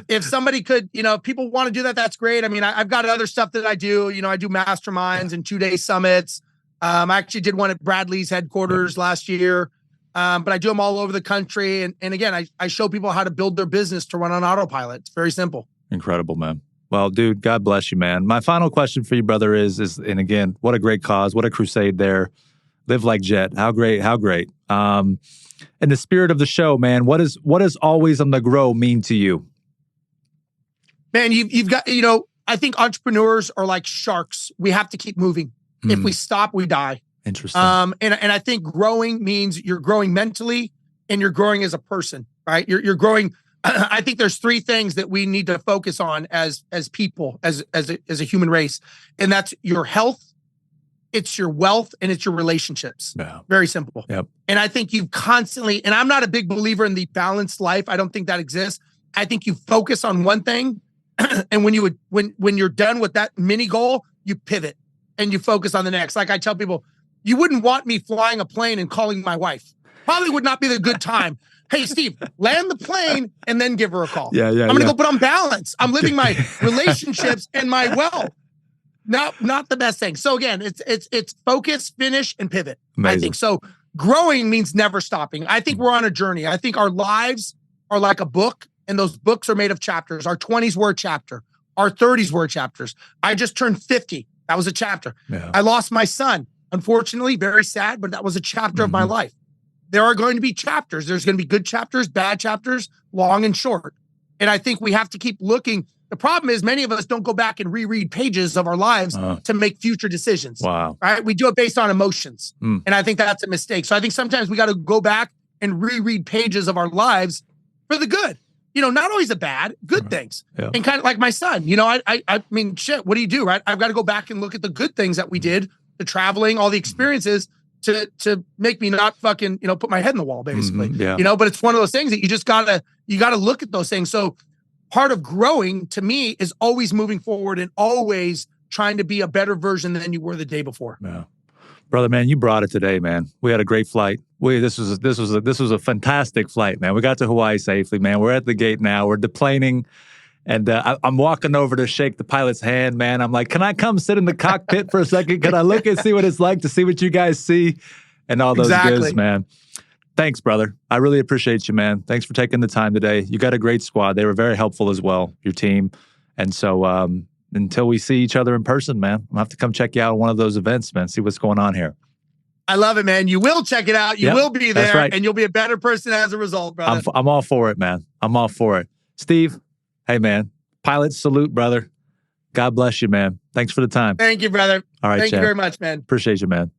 If somebody could, if people want to do that, that's great. I mean, I've got other stuff that I do. I do masterminds and 2-day summits. I actually did one at Bradley's headquarters last year. But I do them all over the country. And again, I show people how to build their business to run on autopilot. It's very simple. Incredible, man. Well, dude, God bless you, man. My final question for you, brother, is, and again, what a great cause, what a crusade there. Live Like Jet. How great, how great. In the spirit of the show, man, what does always on the grow mean to you? Man, you've got, I think entrepreneurs are like sharks. We have to keep moving. If we stop, we die. Interesting. And I think growing means you're growing mentally and you're growing as a person, right? You're growing. I think there's 3 things that we need to focus on as people, as a human race. And that's your health, it's your wealth, and it's your relationships. Yeah. Very simple. Yep. And I think you've constantly, and I'm not a big believer in the balanced life. I don't think that exists. I think you focus on one thing. And when you're done with that mini goal, you pivot and you focus on the next. Like I tell people, you wouldn't want me flying a plane and calling my wife. Probably would not be the good time. Hey, Steve, land the plane and then give her a call. Yeah. I'm going to go put on balance. I'm living my relationships and my wealth. Not the best thing. So again, it's focus, finish, and pivot. Amazing. I think so. Growing means never stopping. I think we're on a journey. I think our lives are like a book, and those books are made of chapters. Our 20s were a chapter. Our 30s were chapters. I just turned 50. That was a chapter. Yeah. I lost my son. Unfortunately, very sad, but that was a chapter of my life. There are going to be chapters. There's going to be good chapters, bad chapters, long and short. And I think we have to keep looking. The problem is many of us don't go back and reread pages of our lives to make future decisions. Wow. Right? We do it based on emotions. And I think that's a mistake. So I think sometimes we got to go back and reread pages of our lives for the good. Not always the bad, good things. Yeah. And kind of like my son, I mean, shit, what do you do, right? I've got to go back and look at the good things that we did, the traveling, all the experiences to make me not fucking, put my head in the wall, basically. But it's one of those things that you gotta look at those things. So part of growing to me is always moving forward and always trying to be a better version than you were the day before. Yeah. Brother, man, you brought it today, man. We had a great flight. This was a fantastic flight, man. We got to Hawaii safely, man. We're at the gate now. We're deplaning. And I'm walking over to shake the pilot's hand, man. I'm like, can I come sit in the cockpit for a second? Can I look and see what it's like to see what you guys see? And all those goods, man. Thanks, brother. I really appreciate you, man. Thanks for taking the time today. You got a great squad. They were very helpful as well, your team. And so until we see each other in person, man, I'll have to come check you out at one of those events, man, see what's going on here. I love it, man. You will check it out. You will be there, right. And you'll be a better person as a result, brother. I'm all for it, man. I'm all for it. Steve, hey, man. Pilot salute, brother. God bless you, man. Thanks for the time. Thank you, brother. All right, Thank Chad. you very much, man. Appreciate you, man.